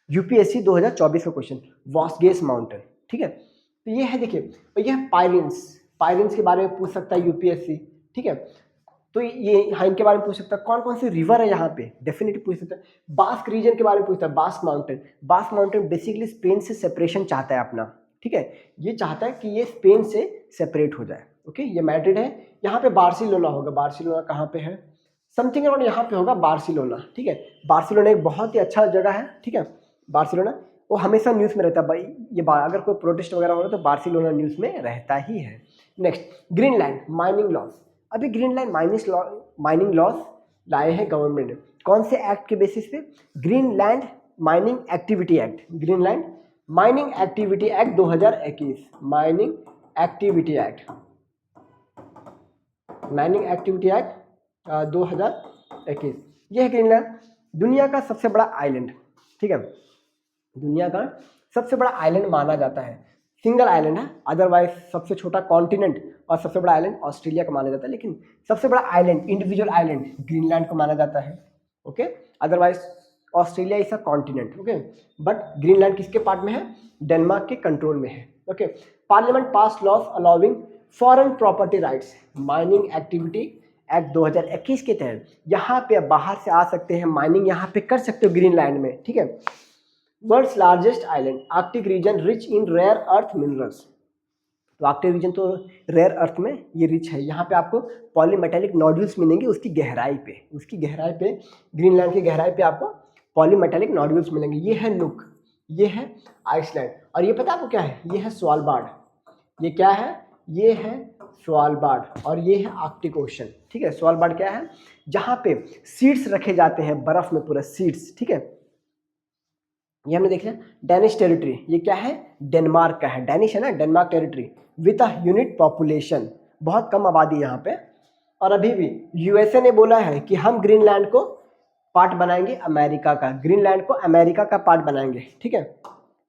यूपीएससी 2024 का क्वेश्चन, वॉसगेस माउंटेन, ठीक है। तो ये है, देखिए, और ये है पायरेन्स, पायरेन्स के बारे में पूछ सकता है यूपीएससी, ठीक है। तो ये हाँ, इनके बारे में पूछ सकता है। कौन कौन सी रिवर है यहाँ पे, डेफिनेटली पूछ सकता है। बास्क रीजन के बारे में पूछता है, bask mountain. Bask mountain basically Spain से सेपरेशन चाहता है अपना, ठीक है, ये चाहता है कि ये स्पेन से सेपरेट हो जाए, ओके। ये मैड्रिड है, यहाँ पे बार्सिलोना होगा। बार्सिलोना कहाँ पे है? समथिंग अराउंड यहाँ पे होगा बार्सिलोना, ठीक है। बार्सिलोना एक बहुत ही अच्छा जगह है, ठीक है। बार्सिलोना वो हमेशा न्यूज़ में रहता है भाई, ये अगर कोई प्रोटेस्ट वगैरह हो रहा है तो बार्सिलोना न्यूज़ में रहता ही है। Next, Greenland mining loss. अभी ग्रीनलैंड माइनिंग लॉस लाए हैं गवर्नमेंट ने, कौन से एक्ट के बेसिस पे? Greenland mining activity act, Greenland mining activity act 2021, mining activity act, mining activity act 2021। यह है ग्रीनलैंड, दुनिया का सबसे बड़ा आइलैंड, ठीक है, दुनिया का सबसे बड़ा आइलैंड माना जाता है। सिंगल आइलैंड है, अदरवाइज सबसे छोटा कॉन्टिनेंट और सबसे बड़ा आइलैंड ऑस्ट्रेलिया का माना जाता है, लेकिन सबसे बड़ा आइलैंड, इंडिविजुअल आइलैंड ग्रीनलैंड को माना जाता है, okay. Otherwise Australia is a continent, okay, but Greenland किसके पार्ट में है? डेनमार्क के कंट्रोल में है, okay. Parliament pass laws allowing foreign property rights, mining activity act 2021 के तहत यहाँ पे बाहर से आ सकते हैं, माइनिंग यहाँ पे कर सकते हो ग्रीनलैंड में, ठीक है। World's largest island, arctic region rich in rare earth minerals. तो आर्कटिक रीजन तो रेयर अर्थ में ये रिच है। यहाँ पे आपको पॉलीमेटेलिक नोड्यूल्स मिलेंगे उसकी गहराई पे, ग्रीनलैंड की गहराई पे आपको पॉलीमेटेलिक नोड्यूल्स मिलेंगे। ये है नुक, ये है आइसलैंड, और ये पता है आपको क्या है? ये है स्वालबार्ड। ये क्या है? ये है स्वालबार्ड, और ये है आर्कटिक ओशन, ठीक है। स्वालबार्ड क्या है? जहाँ पे सीड्स रखे जाते हैं बर्फ में, पूरा सीड्स, ठीक है। ये हमने देख लिया। डेनिश टेरिटरी, ये क्या है? डेनमार्क का है, डेनिश है ना, Denmark territory with a unit population, बहुत कम आबादी यहाँ पे। और अभी भी यूएसए ने बोला है कि हम ग्रीनलैंड को पार्ट बनाएंगे अमेरिका का, ग्रीनलैंड को अमेरिका का पार्ट बनाएंगे, ठीक है।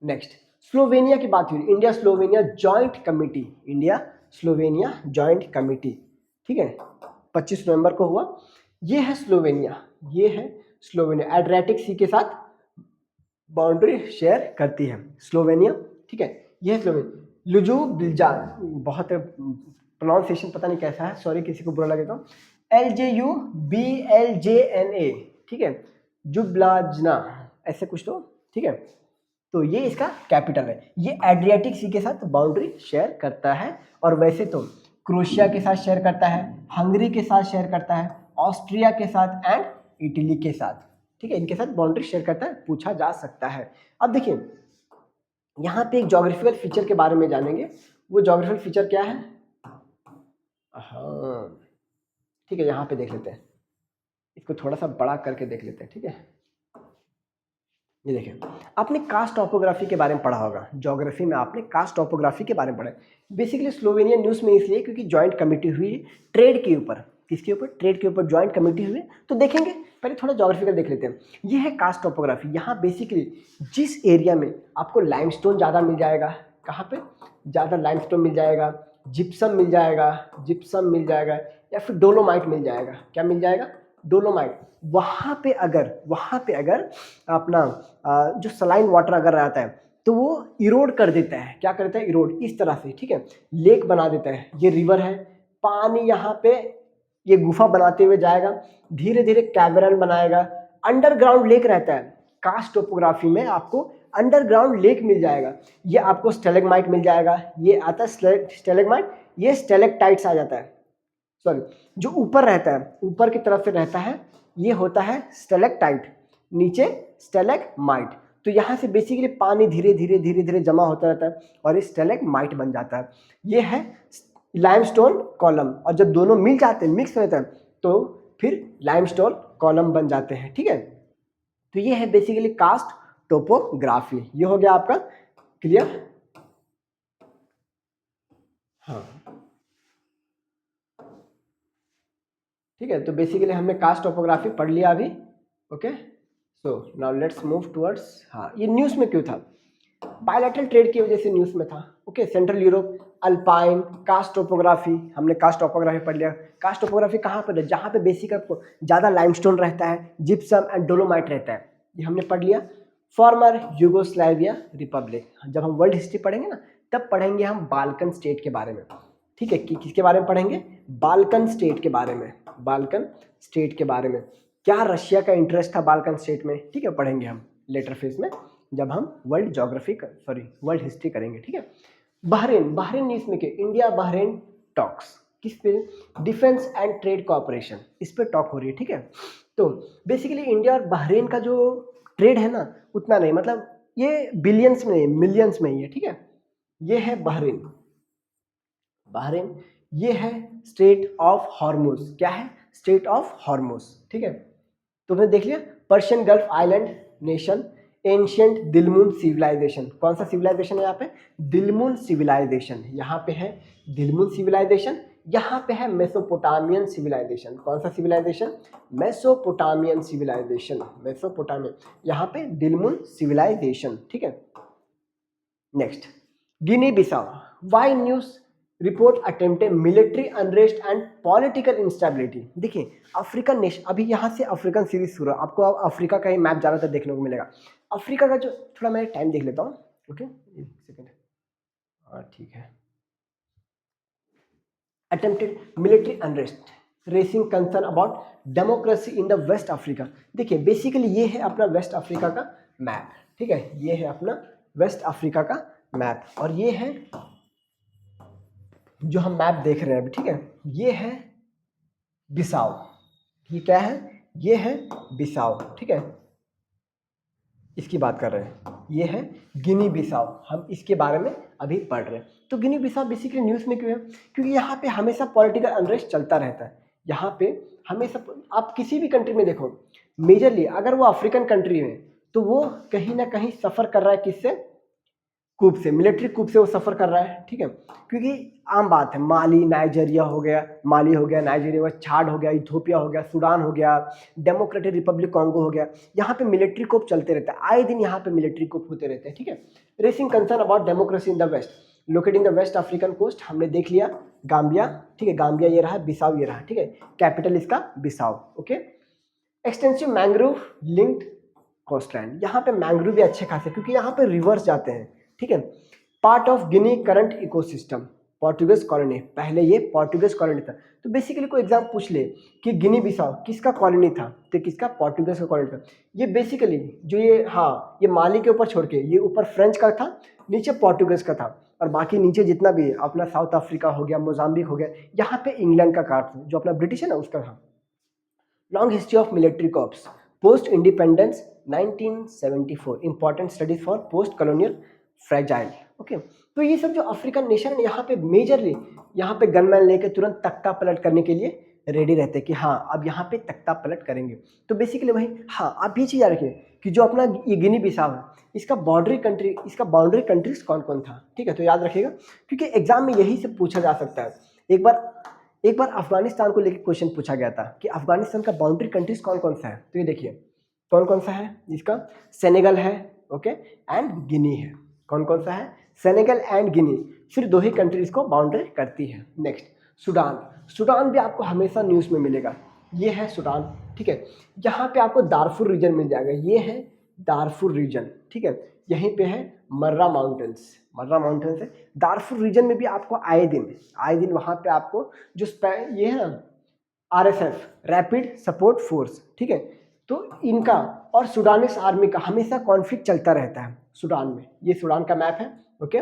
नेक्स्ट, स्लोवेनिया की बात हुई, India Slovenia joint committee, India Slovenia joint committee, ठीक है, 25 नवंबर को हुआ। ये है स्लोवेनिया, ये है स्लोवेनिया, एड्रियाटिक सी के साथ बाउंड्री शेयर करती है स्लोवेनिया, ठीक है। यह स्लोवेनिया। लुजुब्लिजान, बहुत प्रोनाउंसिएशन पता नहीं कैसा है, सॉरी किसी को बुरा लगे तो, LJUBLJNA, ठीक है, जुब्लाजना ऐसे कुछ तो, ठीक है। तो ये इसका कैपिटल है। ये एड्रियाटिक सी के साथ बाउंड्री शेयर करता है, और वैसे तो क्रोएशिया के साथ शेयर करता है, हंगरी के साथ शेयर करता है, ऑस्ट्रिया के साथ एंड इटली के साथ, ठीक है, इनके साथ बाउंड्री शेयर करता है, पूछा जा सकता है। अब देखिए यहाँ पे एक ज्योग्राफिकल फीचर के बारे में जानेंगे। वो ज्योग्राफिकल फीचर क्या है? हाँ, ठीक है, यहाँ पे देख लेते हैं, इसको थोड़ा सा बड़ा करके देख लेते हैं, ठीक है। ये देखिए, आपने कास्ट टॉपोग्राफी के बारे में पढ़ा होगा, ज्योग्राफी में आपने कास्ट टॉपोग्राफी के बारे में पढ़ा है। बेसिकली स्लोवेनिया न्यूज़ में इसलिए क्योंकि ज्वाइंट कमेटी हुई ट्रेड के ऊपर, किसके ऊपर? ट्रेड के ऊपर ज्वाइंट कमेटी हुई। तो देखेंगे, पहले थोड़ा ज्योग्राफिकल देख लेते हैं। ये है कास्ट टॉपोग्राफी। यहाँ बेसिकली जिस एरिया में आपको लाइमस्टोन ज़्यादा मिल जाएगा, कहाँ पे ज़्यादा लाइमस्टोन मिल जाएगा, जिप्सम मिल जाएगा, या फिर डोलोमाइट मिल जाएगा। क्या मिल जाएगा? डोलोमाइट। वहाँ पे अगर अपना जो सलाइन वाटर अगर रहता है तो वो इरोड कर देता है। क्या करता है? इरोड, इस तरह से, ठीक है, लेक बना देता है। ये रिवर है, पानी यहाँ पे ये गुफा बनाते हुए जाएगा, धीरे धीरे कैवर्न बनाएगा, अंडरग्राउंड लेक रहता है, कास्ट टोपोग्राफी में आपको अंडरग्राउंड लेक मिल जाएगा। ये आपको स्टेलेगमाइट मिल जाएगा, ये आता है स्टेलेगमाइट, ये स्टेलेक्टाइट्स आ जाता है, सॉरी जो ऊपर रहता है, ऊपर की तरफ से रहता है, ये होता है स्टेलेक्टाइट, नीचे स्टेलेगमाइट। तो यहाँ से बेसिकली पानी धीरे धीरे धीरे धीरे जमा होता रहता है और ये स्टेलेगमाइट बन जाता है। ये है लाइमस्टोन कॉलम, और जब दोनों मिल जाते हैं, मिक्स हो जाते हैं, तो फिर लाइमस्टोन कॉलम बन जाते हैं, ठीक है। तो ये है बेसिकली कास्ट टोपोग्राफी। ये हो गया आपका क्लियर। हाँ ठीक है, तो बेसिकली हमने कास्ट टोपोग्राफी पढ़ लिया अभी। Okay, so now let's move towards, हाँ ये न्यूज़ में क्यों था, बायलैटरल ट्रेड की वजह से न्यूज़ में था। Okay, central Europe, alpine, karst topography, हमने कास्ट टोपोग्राफी पढ़ लिया। कास्ट टोपोग्राफी कहाँ पर है, जहाँ पे बेसिक आपको ज़्यादा लाइमस्टोन रहता है, जिप्सम एंड डोलोमाइट रहता है, ये हमने पढ़ लिया। फॉर्मर यूगोस्लाविया रिपब्लिक, जब हम वर्ल्ड हिस्ट्री पढ़ेंगे ना, तब पढ़ेंगे हम बाल्कन स्टेट के बारे में, ठीक है। कि किसके बारे में पढ़ेंगे, बाल्कन स्टेट के बारे में, बाल्कन स्टेट के बारे में, क्या रशिया का इंटरेस्ट था बाल्कन स्टेट में, ठीक है, पढ़ेंगे हम लेटर फेज में जब हम वर्ल्ड ज्योग्राफी वर्ल्ड हिस्ट्री करेंगे, ठीक है। बहरीन, बहरीन न्यूज़ में क्या, इंडिया बहरीन टॉक्स, किस पे, डिफेंस एंड ट्रेड कोऑपरेशन, इस पे टॉक हो रही है, ठीक है। तो बेसिकली इंडिया और बहरीन का जो ट्रेड है ना, उतना नहीं, मतलब ये बिलियंस में नहीं, मिलियंस में ही है, ठीक है। ये है बहरीन, बहरीन, ये है स्टेट ऑफ हॉर्मुज, क्या है, स्टेट ऑफ हॉर्मुज, ठीक है। तो हमने देख लिया Persian gulf island nation, ancient Dilmun civilization, कौन सा सिविलाइजेशन है यहाँ पे, दिलमुन सिविलाइजेशन, यहाँ पे है दिलमुन सिविलाइजेशन, यहाँ पे है मेसोपोटामियन सिविलाइजेशन, कौन सा सिविलाइजेशन, मेसोपोटामियन सिविलाइजेशन, मेसोपोटामियन, यहाँ पे दिलमुन सिविलाइजेशन, ठीक है। Next, Guinea Bissau, why news report attempted military unrest and political instability. देखिए अफ्रीकन नेशन, अभी यहाँ से अफ्रीकन सीरीज शुरू है, आपको अफ्रीका का ही मैप ज़्यादातर देखने को मिलेगा। अफ्रीका का जो, थोड़ा मैं टाइम देख लेता हूँ, ओके एक सेकेंड, हाँ ठीक है। Attempted military unrest, raising concern about democracy in the West Africa. देखिए बेसिकली ये है अपना वेस्ट अफ्रीका का मैप, ठीक है, ये है अपना वेस्ट अफ्रीका का मैप, और ये है जो हम मैप देख रहे हैं अभी, ठीक है, ये है बिसाओ, ये क्या है, ये है बिसाओ, ठीक है, इसकी बात कर रहे हैं, ये है गिनी बिसाओ, हम इसके बारे में अभी पढ़ रहे हैं। तो गिनी बिसाओ बेसिकली न्यूज़ में क्यों है, क्योंकि यहाँ पे हमेशा पॉलिटिकल अनरेस्ट चलता रहता है, यहाँ पे हमेशा, आप किसी भी कंट्री में देखो, मेजरली अगर वो अफ्रीकन कंट्री है तो वो कहीं ना कहीं सफ़र कर रहा है, किससे, कूप से, मिलिट्री कूप से वो सफ़र कर रहा है, ठीक है। क्योंकि आम बात है, माली नाइजीरिया हो गया, माली हो गया, नाइजीरिया हो गया, छाड हो गया, इथोपिया हो गया, सूडान हो गया, डेमोक्रेटिक रिपब्लिक कॉन्गो हो गया, यहाँ पे मिलिट्री कूप चलते रहते हैं, आए दिन यहाँ पे मिलिट्री कूप होते रहते हैं, ठीक है। Raising concern about democracy in the west, located in the west African coast, हमने देख लिया गाम्बिया, ठीक है, गाम्बिया ये रहा, बिसाऊ ये रहा, ठीक है, कैपिटल इसका Bissau, okay. Extensive mangrove linked coastland, यहाँ पे मैंग्रोव भी अच्छे खासे, क्योंकि यहाँ पे रिवर्स जाते हैं, ठीक है। Part of Guinea current ecosystem, Portuguese colony, पहले ये पोर्टुगीज कॉलोनी था। तो बेसिकली कोई एग्जाम पूछ ले कि गिनी बिसाओ किसका कॉलोनी था, तो किसका, पोर्टुगीज का कॉलोनी था। ये बेसिकली जो ये, हाँ ये माली के ऊपर छोड़ के, ये ऊपर फ्रेंच का था, नीचे पोर्टुगीज का था, और बाकी नीचे जितना भी अपना साउथ अफ्रीका हो गया, मोजाम्बिक हो गया, यहाँ पे इंग्लैंड का कार्ड था, जो अपना ब्रिटिश है ना उसका था। Long history of military corps, post independence 1974, important studies for post colonial fragile, okay. तो ये सब जो अफ्रीकन नेशन है, यहाँ पे मेजरली यहाँ पे गनमैन लेके तुरंत तख्ता पलट करने के लिए रेडी रहते हैं कि हाँ अब यहाँ पे तख्ता पलट करेंगे। तो बेसिकली वही, हाँ आप ये चीज़ याद रखिए कि जो अपना ये गिनी बिसाओ है, इसका बाउंड्री कंट्रीज कौन कौन था, ठीक है, तो याद रखिएगा, क्योंकि एग्जाम में यही से पूछा जा सकता है। एक बार अफगानिस्तान को लेकर क्वेश्चन पूछा गया था कि अफगानिस्तान का बाउंड्री कंट्रीज कौन कौन सा है, तो ये देखिए कौन कौन सा है, इसका सेनेगल है, ओके, एंड गिनी है, कौन कौन सा है, सेनेगल एंड गिनी, फिर दो ही कंट्रीज को बाउंड्री करती है। नेक्स्ट सूडान, सूडान भी आपको हमेशा न्यूज़ में मिलेगा, ये है सूडान, ठीक है। यहाँ पे आपको दारफुर रीजन मिल जाएगा, ये है दारफुर रीजन, ठीक है, यहीं पे है मर्रा माउंटेन्स, मर्रा माउंटेन्स है दारफुर रीजन में भी। आपको आए दिन वहाँ पे आपको जो ये है ना RSF, रैपिड सपोर्ट फोर्स, ठीक है, तो इनका और सूडानिस आर्मी का हमेशा कॉन्फ्लिक्ट चलता रहता है सूडान में। ये सूडान का मैप है। Okay,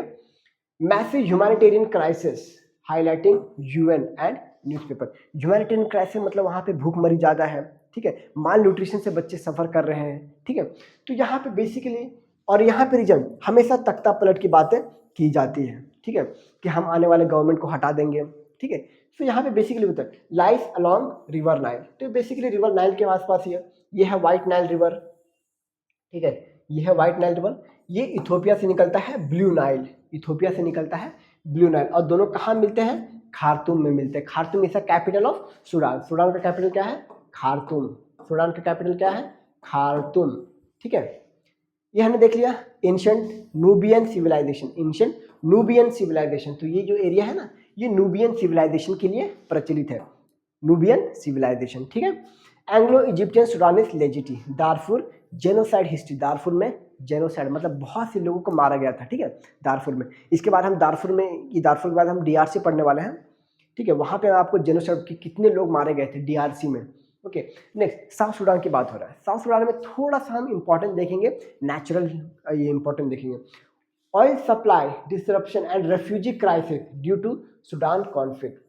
massive humanitarian crisis highlighting UN and newspaper. Humanitarian crisis मतलब वहाँ पे भूखमरी ज़्यादा है, ठीक है, माल न्यूट्रिशन से बच्चे सफ़र कर रहे हैं, ठीक है। तो यहाँ पे बेसिकली और यहाँ पे रीजन हमेशा तख्ता पलट की बातें की जाती है, ठीक है, कि हम आने वाले गवर्नमेंट को हटा देंगे, ठीक है। तो यहाँ पे बेसिकली होता है लाइफ अलॉन्ग रिवर नाइल, तो बेसिकली रिवर नाइल के आसपास ही है। ये है वाइट नाइल रिवर, ठीक है, ये है वाइट नाइल रिवर। ये इथोपिया से निकलता है ब्लू नाइल, इथोपिया से निकलता है ब्लू नाइल, और दोनों कहाँ मिलते हैं? खार्तूम में मिलते हैं। Khartoum is the capital of Sudan. Sudan का कैपिटल क्या है? खार्तूम। सूडान का कैपिटल क्या है? खार्तूम, ठीक है। ये हमने देख लिया ancient Nubian civilization, ancient Nubian civilization. तो ये जो एरिया है ना, ये नूबियन सिविलाइजेशन के लिए प्रचलित है, नूबियन सिविलाइजेशन, ठीक है। एंग्लो इजिप्टियन सूडानिस लेजिटी, दारफुर जेनोसाइड हिस्ट्री। दारफुर में जेनोसाइड मतलब बहुत से लोगों को मारा गया था, ठीक है, दारफुर में। इसके बाद हम दारफुर में, ये दारफुर के बाद हम डीआरसी पढ़ने वाले हैं, ठीक है। वहाँ पे आपको जेनोसाइड के कितने लोग मारे गए थे डीआरसी में। ओके, नेक्स्ट साउथ सूडान की बात हो रहा है। साउथ सूडान में थोड़ा सा हम इंपॉर्टेंट देखेंगे, नेचुरल ये इंपॉर्टेंट देखेंगे। Oil supply disruption and refugee crisis due to Sudan conflict.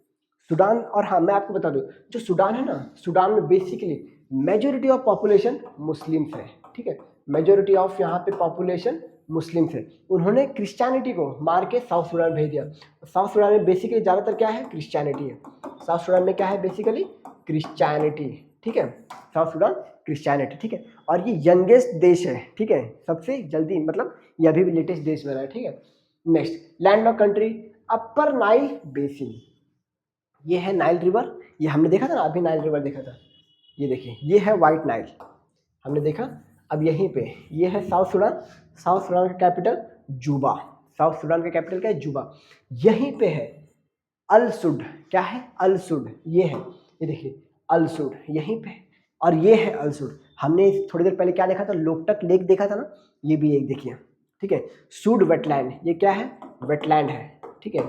Sudan, और हाँ मैं आपको बता दूं, जो सूडान है ना, सूडान में basically majority of population Muslims है, ठीक है, मेजोरिटी ऑफ यहाँ पे पॉपुलेशन मुस्लिम्स है। उन्होंने क्रिश्चियनिटी को मार के साउथ सूडान भेज दिया। साउथ सूडान में बेसिकली ज़्यादातर क्या है? क्रिश्चियनिटी है। साउथ सूडान में क्या है? बेसिकली क्रिश्चियनिटी, ठीक है, साउथ सूडान क्रिश्चियनिटी, ठीक है। और ये यंगेस्ट देश है, ठीक है, सबसे जल्दी, मतलब ये अभी भी लेटेस्ट देश बना है, ठीक है। नेक्स्ट लैंडलॉक कंट्री अपर नाइल बेसिन, ये है नाइल रिवर, ये हमने देखा था ना, अभी नाइल रिवर देखा था, ये देखिए ये है वाइट नाइल हमने देखा। अब यहीं पे ये है साउथ सूडान, साउथ सूडान का कैपिटल जुबा, साउथ सूडान का कैपिटल क्या है? जुबा। यहीं पे है अल सुड, क्या है? अल सुड, ये है, ये देखिए अल सुड यहीं पे, और ये है अल सुड। हमने थोड़ी देर पहले क्या देखा था? लोकटक लेक देखा था ना, ये भी एक देखिए, ठीक है। सूड वेटलैंड, ये क्या है? वेटलैंड है, ठीक है,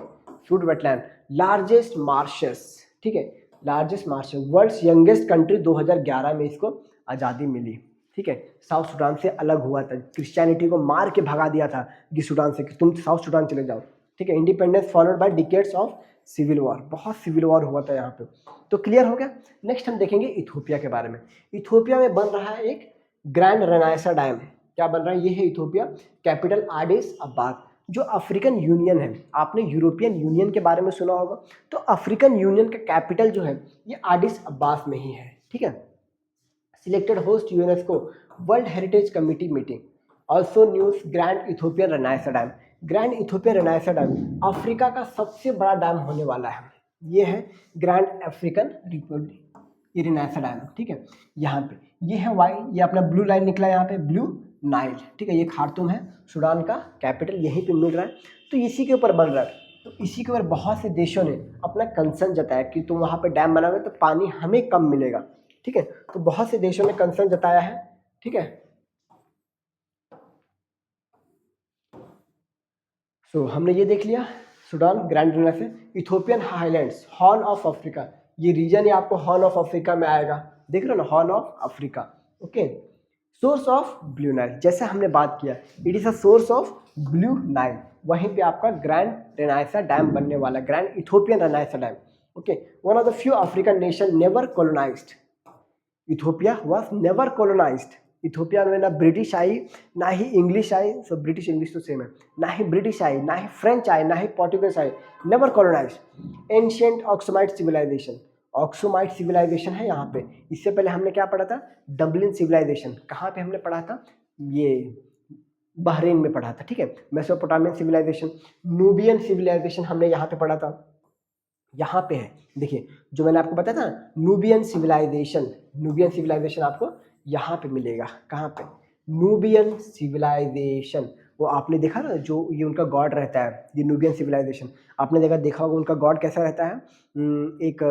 सूड वेटलैंड। लार्जेस्ट मार्शस, ठीक है, लार्जेस्ट मार्शस। वर्ल्ड्स यंगेस्ट कंट्री 2011 में इसको आज़ादी मिली, ठीक है। साउथ सूडान से अलग हुआ था, क्रिश्चियनिटी को मार के भगा दिया था कि सूडान से, कि तुम साउथ सूडान चले जाओ, ठीक है। Independence followed by decades of civil war, बहुत सिविल वॉर हुआ था यहाँ पे। तो क्लियर हो गया। नेक्स्ट हम देखेंगे इथोपिया के बारे में। इथोपिया में बन रहा है एक ग्रैंड रेनाइसा डैम, क्या बन रहा है? ये है इथोपिया, कैपिटल आडिस अबाबा। जो अफ्रीकन यूनियन है, आपने यूरोपियन यूनियन के बारे में सुना होगा, तो अफ्रीकन यूनियन का कैपिटल जो है ये आडिस अब्बास में ही है, ठीक है। Selected host UNESCO world heritage committee meeting. Also news Grand Ethiopian Renaissance Dam. Grand Ethiopian Renaissance Dam Africa का सबसे बड़ा डैम होने वाला है। ये है ग्रैंड अफ्रीकन रेनाइसा डैम, ठीक है। यहाँ पे ये है वाई, ये अपना ब्लू लाइन निकला यहाँ पे, ब्लू नाइल, ठीक है। ये खार्तूम है, सूडान का कैपिटल यहीं पे मिल रहा है, तो इसी के ऊपर बन रहा है। तो इसी के ऊपर बहुत से देशों ने अपना कंसर्न जताया कि तुम वहाँ पे डैम बनाओगे तो पानी हमें कम मिलेगा, ठीक है। तो बहुत से देशों ने कंसर्न जताया है, ठीक है। सो हमने ये देख लिया Sudan Grand Renaissance. Ethiopian Highlands, Horn of Africa, ये रीजन ही आपको हॉर्न ऑफ अफ्रीका में आएगा, देख रहे हो ना, Horn of Africa, okay. Source of Blue Nile, जैसे हमने बात किया, it is a source of Blue Nile, वहीं पे आपका ग्रैंड रेनाइसा डैम बनने वाला, Grand Ethiopian Renaissance Dam, okay. One of the few African nation never colonised. Ethiopia was never colonised. Ethiopia में ना ब्रिटिश आई, ना ही इंग्लिश आई, सब British English तो सेम है, ना ही ब्रिटिश आई, ना ही फ्रेंच आई, ना ही पोर्टुगीज आई, never colonised. Ancient Aksumite civilisation, Aksumite civilisation है यहाँ पे। इससे पहले हमने क्या पढ़ा था? डबलिन सिविलाइजेशन, कहाँ पे हमने पढ़ा था? ये बहरीन में पढ़ा था, ठीक है। मेसोपोटामियन सिविलाइजेशन, नूबियन सिविलाइजेशन हमने यहाँ पे पढ़ा था, यहाँ पे है, देखिए जो मैंने आपको बताया था नूबियन सिविलाइजेशन, नूबियन सिविलाइजेशन आपको यहाँ पे मिलेगा, कहाँ पे? Nubian civilization. वो आपने देखा ना, जो ये उनका गॉड रहता है, ये नूबियन सिविलाइजेशन आपने देखा होगा, उनका गॉड कैसा रहता है? एक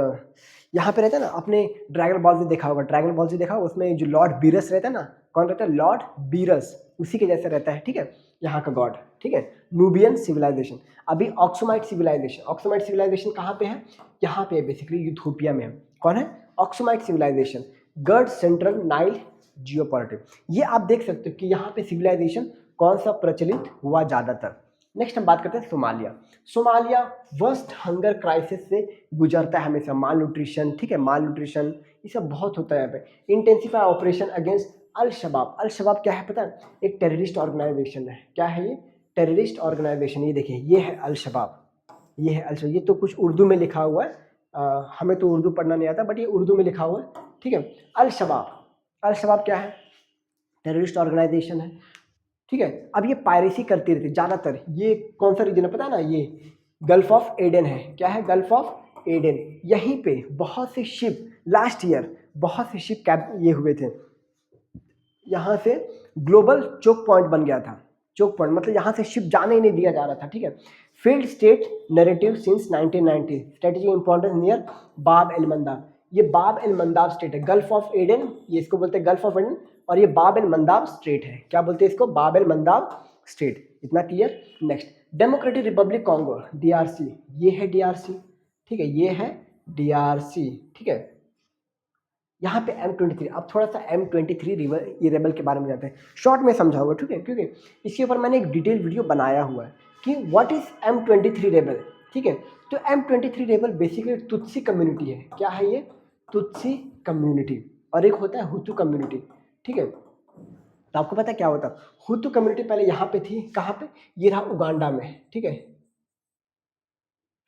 यहाँ पे रहता है ना, आपने ड्रैगन बॉल से देखा होगा, ड्रैगन बॉल से देखा होगा, उसमें जो लॉर्ड बीरस रहता है ना, कौन रहता है? लॉर्ड बीरस, उसी के जैसा रहता है, ठीक है, यहाँ का गॉड, ठीक है। Nubian civilization. अभी ऑक्सुमाइट सिविलाइजेशन, ऑक्सुमाइट सिविलाइजेशन कहाँ पे है? यहाँ पे बेसिकली इथोपिया में है। कौन है? Aksumite civilisation. GERD central Nile geopolitics. ये आप देख सकते हो कि यहाँ पे सिविलाइजेशन कौन सा प्रचलित हुआ ज़्यादातर। नेक्स्ट हम बात करते हैं Somalia. Somalia worst hunger crisis से गुजरता है हमेशा, माल न्यूट्रिशन, ठीक है, माल न्यूट्रिशन ये सब बहुत होता है यहाँ पे। इंटेंसिफाई ऑपरेशन अगेंस्ट अल शबाब। अल शबाब क्या है पता है? एक टेररिस्ट ऑर्गेनाइजेशन है। क्या है ये? Terrorist organization. ये देखिए, ये है अल शबाब, ये है अल शबाब। ये तो कुछ उर्दू में लिखा हुआ है, हमें तो उर्दू पढ़ना नहीं आता, बट ये उर्दू में लिखा हुआ है, ठीक है। अल शबाब, अल शबाब क्या है? टेररिस्ट ऑर्गेनाइजेशन है, ठीक है। अब ये पायरेसी करती रहती है ज़्यादातर। ये कौन सा रीजन है पता है ना? ये गल्फ ऑफ एडन है। क्या है? Gulf of Aden. यहीं पे बहुत से शिप लास्ट ईयर, बहुत से शिप कैप ये हुए थे। यहाँ से ग्लोबल चोक पॉइंट बन गया था। चोक पॉइंट मतलब यहाँ से शिप जाने ही नहीं दिया जा रहा था, ठीक है। Field state narrative since 1990, strategy importance near बाब एल मंदाब। ये बाब एल मंदाब स्टेट है। गल्फ ऑफ एडन, ये इसको बोलते हैं गल्फ ऑफ एडन, और ये बाब एल मंदाब स्ट्रेट है। क्या बोलते हैं इसको? बाब एल मंदाब स्ट्रेट। इतना clear. Next, democratic Republic Congo, DRC. ये है डीआरसी, ठीक है, ये है डीआरसी, ठीक है। यहाँ पे M23। अब थोड़ा सा M23 ये रेबल के बारे में जानते हैं, शॉर्ट में समझाऊंगा, ठीक है, क्योंकि इसके ऊपर मैंने एक डिटेल वीडियो बनाया हुआ है कि व्हाट इज M23 रेबल, ठीक है। तो M23 rebel basically Tutsi community है। क्या है ये? Tutsi community. और एक होता है हुतू कम्युनिटी, ठीक है। तो आपको पता है क्या होता है? हुतू कम्युनिटी पहले यहाँ पे थी, कहाँ पे? ये रहा उगांडा में, ठीक है।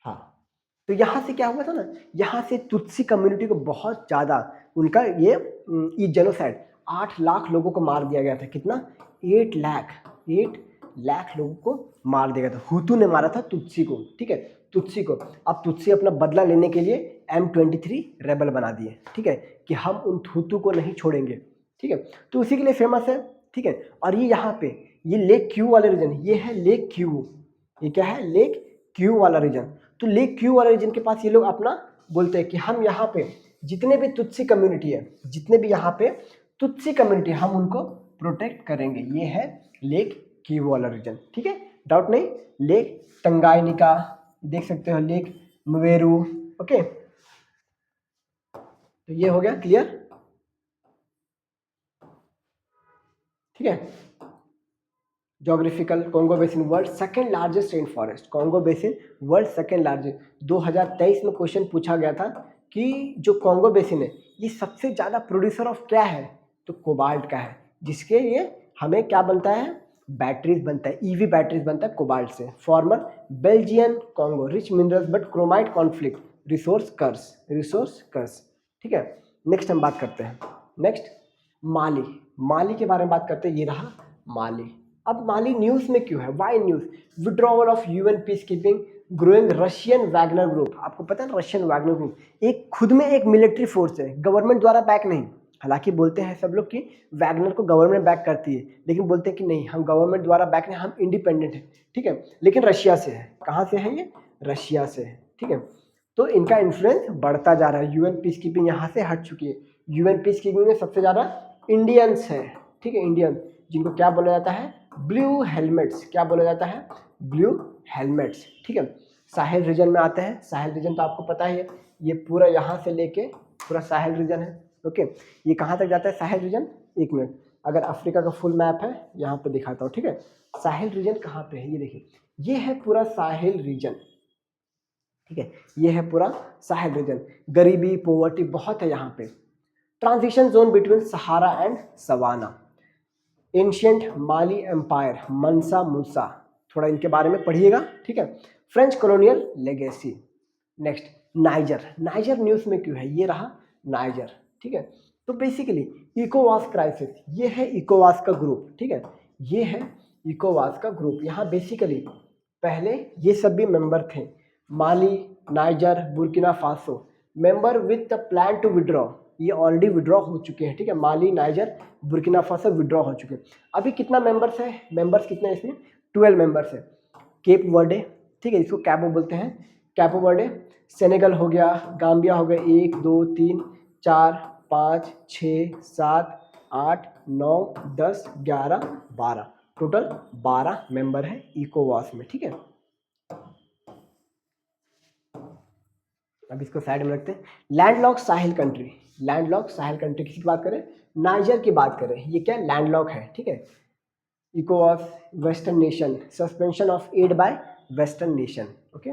हाँ, तो यहाँ से क्या हुआ था ना, यहाँ से तुत्सी कम्युनिटी को बहुत ज़्यादा उनका ये जेनोसाइड, 8 लाख लोगों को मार दिया गया था। कितना? 8 लाख लोगों को मार दिया गया था। हुतू ने मारा था तुत्सी को, ठीक है, तुत्सी को। अब तुत्सी अपना बदला लेने के लिए M23 रेबल बना दिए, ठीक है, कि हम उन हुतू को नहीं छोड़ेंगे, ठीक है। तो उसी के लिए फेमस है, ठीक है। और ये यहाँ पे ये लेक क्यू वाले रीजन, ये है लेक क्यू। ये क्या है? लेक क्यू वाला रीजन। तो लेक क्यू वाले रीजन के पास ये लोग अपना बोलते हैं कि हम यहाँ पे जितने भी तुत्सी कम्युनिटी है, जितने भी यहाँ पे तुत्सी कम्युनिटी, हम उनको प्रोटेक्ट करेंगे। ये है लेक क्यू वाला रीजन, ठीक है, डाउट नहीं। लेक तंगाइनिका देख सकते हो, लेक मवेरू, ओके। तो ये हो गया क्लियर, ठीक है। Geographical, Congo basin world second largest rain forest. Congo basin world second largest. 2023 में क्वेश्चन पूछा गया था कि जो कॉन्गो बेसिन है ये सबसे ज़्यादा प्रोड्यूसर ऑफ क्या है? तो कोबाल्ट का है, जिसके ये हमें क्या बनता है? बैटरीज बनता है, ईवी बैटरीज बनता है कोबाल्ट से। Former Belgian Congo rich minerals but chromite conflict resource curse, ठीक है। नेक्स्ट हम बात करते हैं, नेक्स्ट माली। माली के बारे में बात करते हैं। ये रहा माली। अब माली न्यूज़ में क्यों है? Why news? Withdrawal of UN peace keeping, growing Russian Wagner group. आपको पता है रशियन वैगनर ग्रुप एक खुद में एक मिलिट्री फोर्स है, गवर्नमेंट द्वारा बैक नहीं। हालांकि बोलते हैं सब लोग कि वैगनर को गवर्नमेंट बैक करती है, लेकिन बोलते हैं कि नहीं, हम गवर्नमेंट द्वारा बैक नहीं, हम इंडिपेंडेंट हैं, ठीक है। लेकिन रशिया से है। कहाँ से है ये? रशिया से है, ठीक है। तो इनका इन्फ्लुएंस बढ़ता जा रहा है। यूएन पीस कीपिंग यहाँ से हट चुकी है। यूएन पीस कीपिंग में सबसे ज़्यादा इंडियंस है, ठीक है, इंडियन, जिनको क्या बोला जाता है? Blue helmets. क्या बोला जाता है? ब्लू हेलमेट्स, ठीक है। साहेल रीजन में आते हैं। साहेल रीजन तो आपको पता ही है, ये पूरा यहाँ से लेके पूरा साहेल रीजन है, ओके। ये कहाँ तक जाता है साहेल रीजन? एक मिनट, अगर अफ्रीका का फुल मैप है यहाँ पे दिखाता हूँ, ठीक है। साहेल रीजन कहाँ पे है? ये देखिए, ये है पूरा साहेल रीजन, ठीक है, ये है पूरा साहेल रीजन। गरीबी, पोवर्टी बहुत है यहाँ पे। Transition zone between Sahara and savanna. Ancient Mali empire, Mansa Musa, थोड़ा इनके बारे में पढ़िएगा, ठीक है। French colonial legacy. Next Niger. Niger news में क्यों है? ये रहा नाइजर, ठीक है। तो बेसिकली इकोवास क्राइसिस, ये है इकोवास का ग्रुप, ठीक है, ये है इकोवास का ग्रुप। यहाँ बेसिकली पहले ये सब भी मेंबर थे, Mali, Niger, Burkina Faso, member with the plan to withdraw. ये ऑलरेडी विड्रॉ हो चुके हैं, ठीक है। Mali, Niger, Burkina Faso withdraw हो चुके हैं। अभी कितना मेंबर्स है? मेंबर्स कितने हैं इसमें? 12 मेंबर्स है। केप वर्डे, ठीक है, इसको कैपो बोलते हैं, कैपो वर्डे। सेनेगल हो गया, गाम्बिया हो गया, 1 2 3 4 5 6 7 8 9 10 11 12, टोटल 12 मेंबर है इकोवास में, ठीक है। अब इसको साइड में रखते हैं। लैंडलॉक साहिल कंट्री। लैंडलॉक साहिल कंट्री किसी की बात करें? नाइजर की बात करें, ये क्या लैंडलॉक है, ठीक है। ECOWAS western nation, suspension of aid by western nation, okay.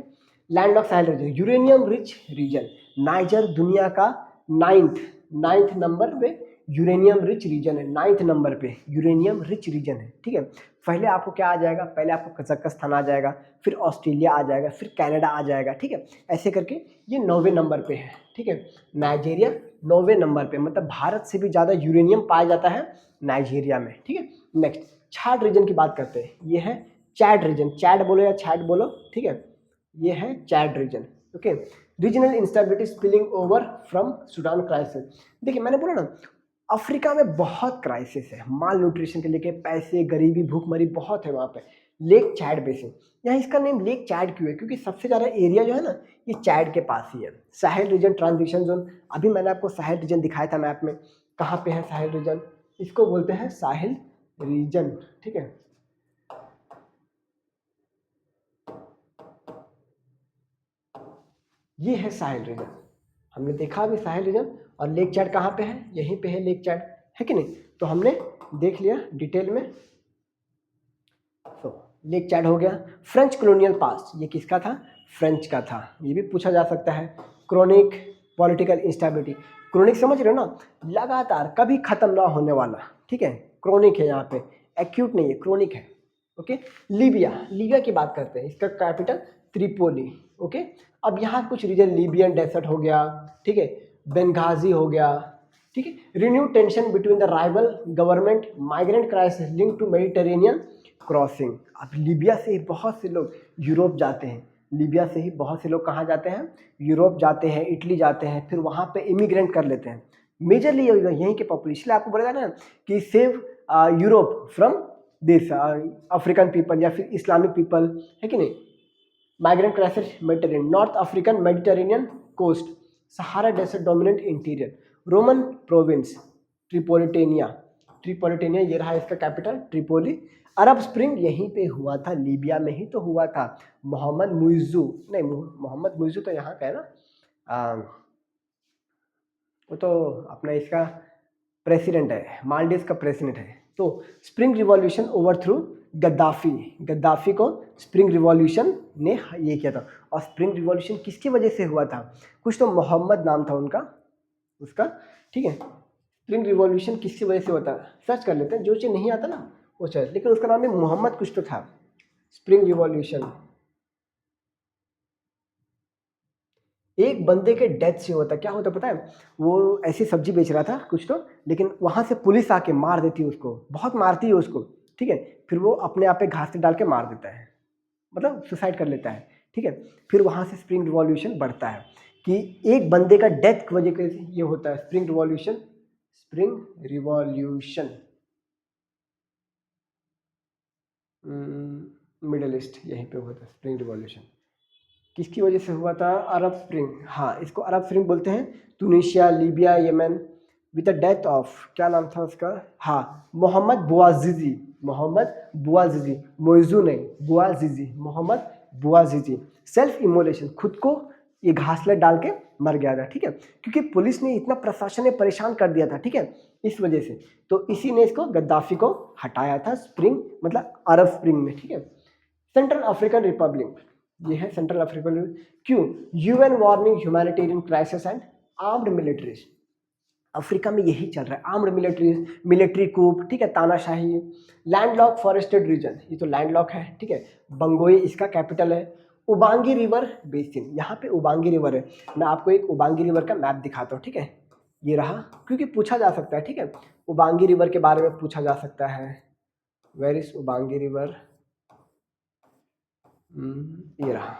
Landlock Sahel region, uranium rich region, Niger दुनिया का नाइन्थ नंबर पे यूरेनियम रिच रीजन है, 9th नंबर पे यूरेनियम रिच रीजन है, ठीक है। पहले आपको क्या आ जाएगा, पहले आपको कजाकिस्तान आ जाएगा, फिर ऑस्ट्रेलिया आ जाएगा, फिर कनाडा आ जाएगा, ठीक है। ऐसे करके ये 9वें नंबर पे है, ठीक है। नाइजीरिया 9वें नंबर पे, मतलब भारत से भी ज़्यादा यूरेनियम पाया जाता है नाइजीरिया में, ठीक है। नेक्स्ट छाट रीजन की बात करते हैं, ये है चैड रीजन, चैड बोलो या छैट बोलो, ठीक है। ये है Chad region, okay. Regional instability spilling over from Sudan crisis. देखिए मैंने बोला ना, अफ्रीका में बहुत क्राइसिस है, माल न्यूट्रिशन के लेके, पैसे, गरीबी, भूखमरी बहुत है वहाँ पे। लेक चैड बेसिन, यहाँ इसका नेम लेक चैड क्यों है, क्योंकि सबसे ज़्यादा एरिया जो है ना ये चैड के पास ही है। साहेल रीजन ट्रांजिशन जोन, अभी मैंने आपको साहेल रीजन दिखाया था मैप में, कहाँ पे है साहेल रीजन, इसको बोलते हैं साहेल रीजन, ठीक है। ये है साहेल रीजन, हमने देखा अभी साहेल रीजन। और लेक चैड कहाँ पे है, यहीं पे है लेक चैड, है कि नहीं। तो हमने देख लिया डिटेल में। तो लेक चैड हो गया। फ्रेंच कॉलोनियल पास, ये किसका था, फ्रेंच का था, ये भी पूछा जा सकता है। क्रोनिक पॉलिटिकल इंस्टेबिलिटी, क्रोनिक समझ रहे हो ना, लगातार कभी खत्म ना होने वाला, ठीक है। क्रोनिक है यहाँ पे, एक्यूट नहीं है, क्रोनिक है, ओके। लीबिया, लीबिया की बात करते हैं, इसका कैपिटल त्रिपोली, ओके। अब यहाँ कुछ रीजन, लीबियन डेजर्ट हो गया, ठीक है, बेंगाजी हो गया, ठीक है। Renew tension between the rival government, migrant crisis link to Mediterranean crossing. अब लीबिया से ही बहुत से लोग यूरोप जाते हैं, लीबिया से ही बहुत से लोग कहाँ जाते हैं, यूरोप जाते हैं, इटली जाते हैं, फिर वहाँ पे इमिग्रेंट कर लेते हैं। मेजरली यहीं के पॉपुलेशन, आपको बोला ना कि save Europe from this African people या फिर इस्लामिक पीपल, है कि नहीं। Migrant crisis Mediterranean, north African Mediterranean coast, Sahara desert dominant interior, Roman province, Tripolitania, Tripolitania ये रहा इसका कैपिटल ट्रिपोली। अरब स्प्रिंग यहीं पे हुआ था, लीबिया में ही तो हुआ था। मोहम्मद मुइज़्ज़ू, नहीं मोहम्मद मुइज़्ज़ू तो यहाँ का है ना, वो तो अपना इसका प्रेसिडेंट है, मालदीव का प्रेसिडेंट है। तो स्प्रिंग रिवॉल्यूशन ओवरथ्रू गद्दाफी, गद्दाफी को स्प्रिंग रिवॉल्यूशन ने ये किया था। और स्प्रिंग रिवॉल्यूशन किसकी वजह से हुआ था, कुछ तो मोहम्मद नाम था उनका, उसका, ठीक है। स्प्रिंग रिवॉल्यूशन किसकी वजह से होता है, सर्च कर लेते हैं, जो चीज़ नहीं आता ना वो चीज़, लेकिन उसका नाम भी मोहम्मद कुछ तो था। स्प्रिंग रिवॉल्यूशन एक बंदे के डेथ से होता, क्या होता पता है, वो ऐसी सब्जी बेच रहा था कुछ तो, लेकिन वहाँ से पुलिस आके मार देती है उसको, बहुत मारती है उसको, ठीक है। फिर वो अपने आप पे घास से डाल के मार देता है, मतलब सुसाइड कर लेता है, ठीक है। फिर वहाँ से स्प्रिंग रिवॉल्यूशन बढ़ता है कि एक बंदे का डेथ की वजह से ये होता है spring revolution. Spring revolution middle east यहीं पे होता है स्प्रिंग रिवॉल्यूशन। किसकी वजह से हुआ था, अरब स्प्रिंग, हाँ इसको अरब स्प्रिंग बोलते हैं। Tunisia, Libya, Yemen, with the death of, क्या नाम था उसका, हाँ मोहम्मद बुआजिजी, मोहम्मद बुआजिजी, मोइजू नहीं, बुआजिजी, मोहम्मद बुआजिजी। सेल्फ इमोलेशन, खुद को ये घासलेट डाल के मर गया था, ठीक है। क्योंकि पुलिस ने इतना, प्रशासन ने परेशान कर दिया था, ठीक है, इस वजह से। तो इसी ने इसको, गद्दाफी को हटाया था स्प्रिंग, मतलब अरब स्प्रिंग में, ठीक है। सेंट्रल अफ्रीकन रिपब्लिक, ये है सेंट्रल अफ्रीकन, क्यों, UN warning humanitarian crisis and armed militaries. Africa में यही चल रहा है, आर्म्ड मिलिट्रीज, मिलिट्री कूप, ठीक है, तानाशाही। लैंडलॉक फॉरेस्टेड रीजन, ये तो लैंडलॉक है, ठीक है। बंगोई इसका कैपिटल है। उबांगी रिवर बेसिन, यहाँ पे उबांगी रिवर है, मैं आपको एक उबांगी रिवर का मैप दिखाता हूँ, ठीक है। ये रहा, क्योंकि पूछा जा सकता है, ठीक है, उबांगी रिवर के बारे में पूछा जा सकता है। वेयर इज उबांगी रिवर, ये रहा,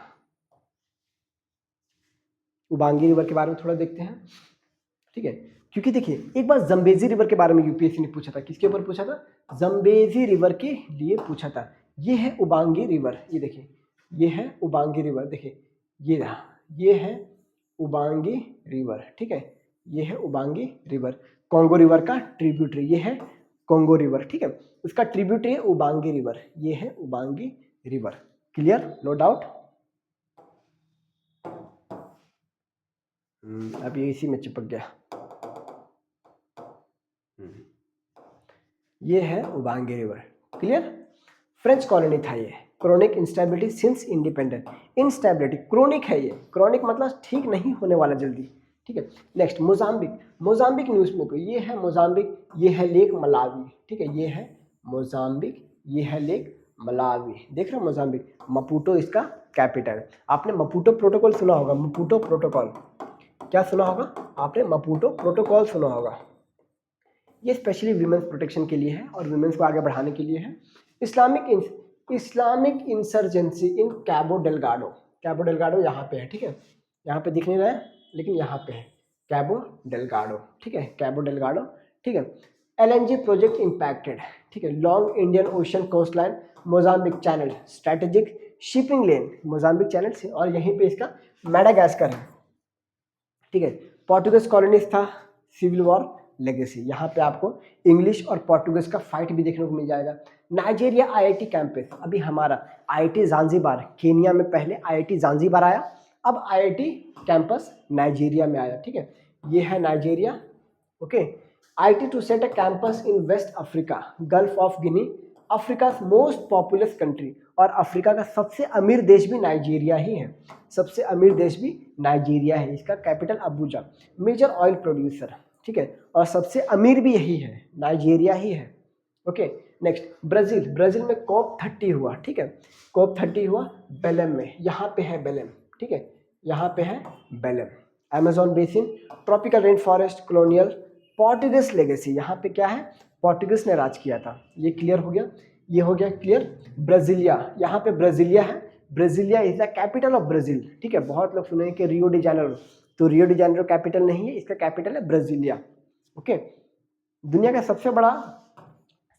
उबांगी रिवर के बारे में थोड़ा देखते हैं, ठीक है। क्योंकि देखिए एक बार जम्बेजी रिवर के बारे में यूपीएससी ने पूछा था, किसके ऊपर पूछा था, जम्बेजी रिवर के लिए पूछा था। ये है उबांगी रिवर, ये देखिए, ये है उबांगी रिवर, देखिए ये रहा, ये है उबांगी रिवर, ठीक है, ये है उबांगी रिवर। कॉन्गो रिवर का ट्रिब्यूटरी, ये है कॉन्गो रिवर, ठीक है, उसका ट्रिब्यूटरी है उबांगी रिवर, ये है Ubangi river. Clear, no doubt. अब ये इसी में चिपक गया। ये है Ubangi river. Clear? French colony था ये। Chronic instability since independent. Instability chronic है ये, क्रोनिक मतलब ठीक नहीं होने वाला जल्दी। ठीक है। Next Mozambique. मोजाम्बिक न्यूज़ में को ये है मोजाम्बिक, ये है लेक मलावी। ठीक है, ये है मोजाम्बिक, ये है लेक मलावी। देख रहे हो मोजाम्बिक, मपूटो इसका कैपिटल। आपने मपूटो प्रोटोकॉल सुना होगा, मपूटो प्रोटोकॉल क्या सुना होगा आपने? मपूटो प्रोटोकॉल सुना होगा। ये स्पेशली वीमेंस प्रोटेक्शन के लिए है और वीमेंस को आगे बढ़ाने के लिए है। इस्लामिक इंसर्जेंसी इन कैबो डेलगाडो। कैबो डेलगाडो यहाँ पे है। ठीक है, यहाँ पे दिख नहीं रहा है लेकिन यहाँ पे है कैबो डेलगाडो। ठीक है, कैबो डेलगाडो। ठीक है। LNG project impacted. ठीक है, long Indian ocean coast line, Mozambique channel, strategic shipping lane, Mozambique channel से, और यहीं पे इसका मेडागास्कर है। ठीक है, पोर्टुगीज कॉलोनीज था, सिविल वॉर लेगेसी। यहाँ पे आपको इंग्लिश और पोर्टुगीज का फाइट भी देखने को मिल जाएगा। नाइजीरिया IIT कैंपस, अभी हमारा IIT ज़ांज़ीबार, केनिया में पहले IIT ज़ांज़ीबार आया, अब IIT कैंपस नाइजीरिया में आया। ठीक है, ये है Nigeria. Okay, IIT to set a campus in West Africa, gulf of Guinea, Africa most populous country, और अफ्रीका का सबसे अमीर देश भी नाइजीरिया ही है। सबसे अमीर देश भी नाइजीरिया है। इसका capital Abuja. Major oil producer. ठीक है, और सबसे अमीर भी यही है, नाइजीरिया ही है। Okay, next Brazil. ब्राज़ील में COP30 हुआ। ठीक है, COP30 हुआ बेलेम में, यहाँ पे है बेलेम। ठीक है, यहाँ पे है बेलेम। Amazon basin, tropical rain forest, colonial, Portuguese legacy. यहाँ पे क्या है? पोर्टुगीज ने राज किया था। ये क्लियर हो गया, ये हो गया क्लियर। ब्राजीलिया, यहाँ पे ब्राजीलिया है। Brasilia is the capital of Brazil. ठीक है, बहुत लोग सुने कि रियो डी जेनेरो, तो रियो डी जेनेरो कैपिटल नहीं है, इसका कैपिटल है ब्राजीलिया। ओके, दुनिया का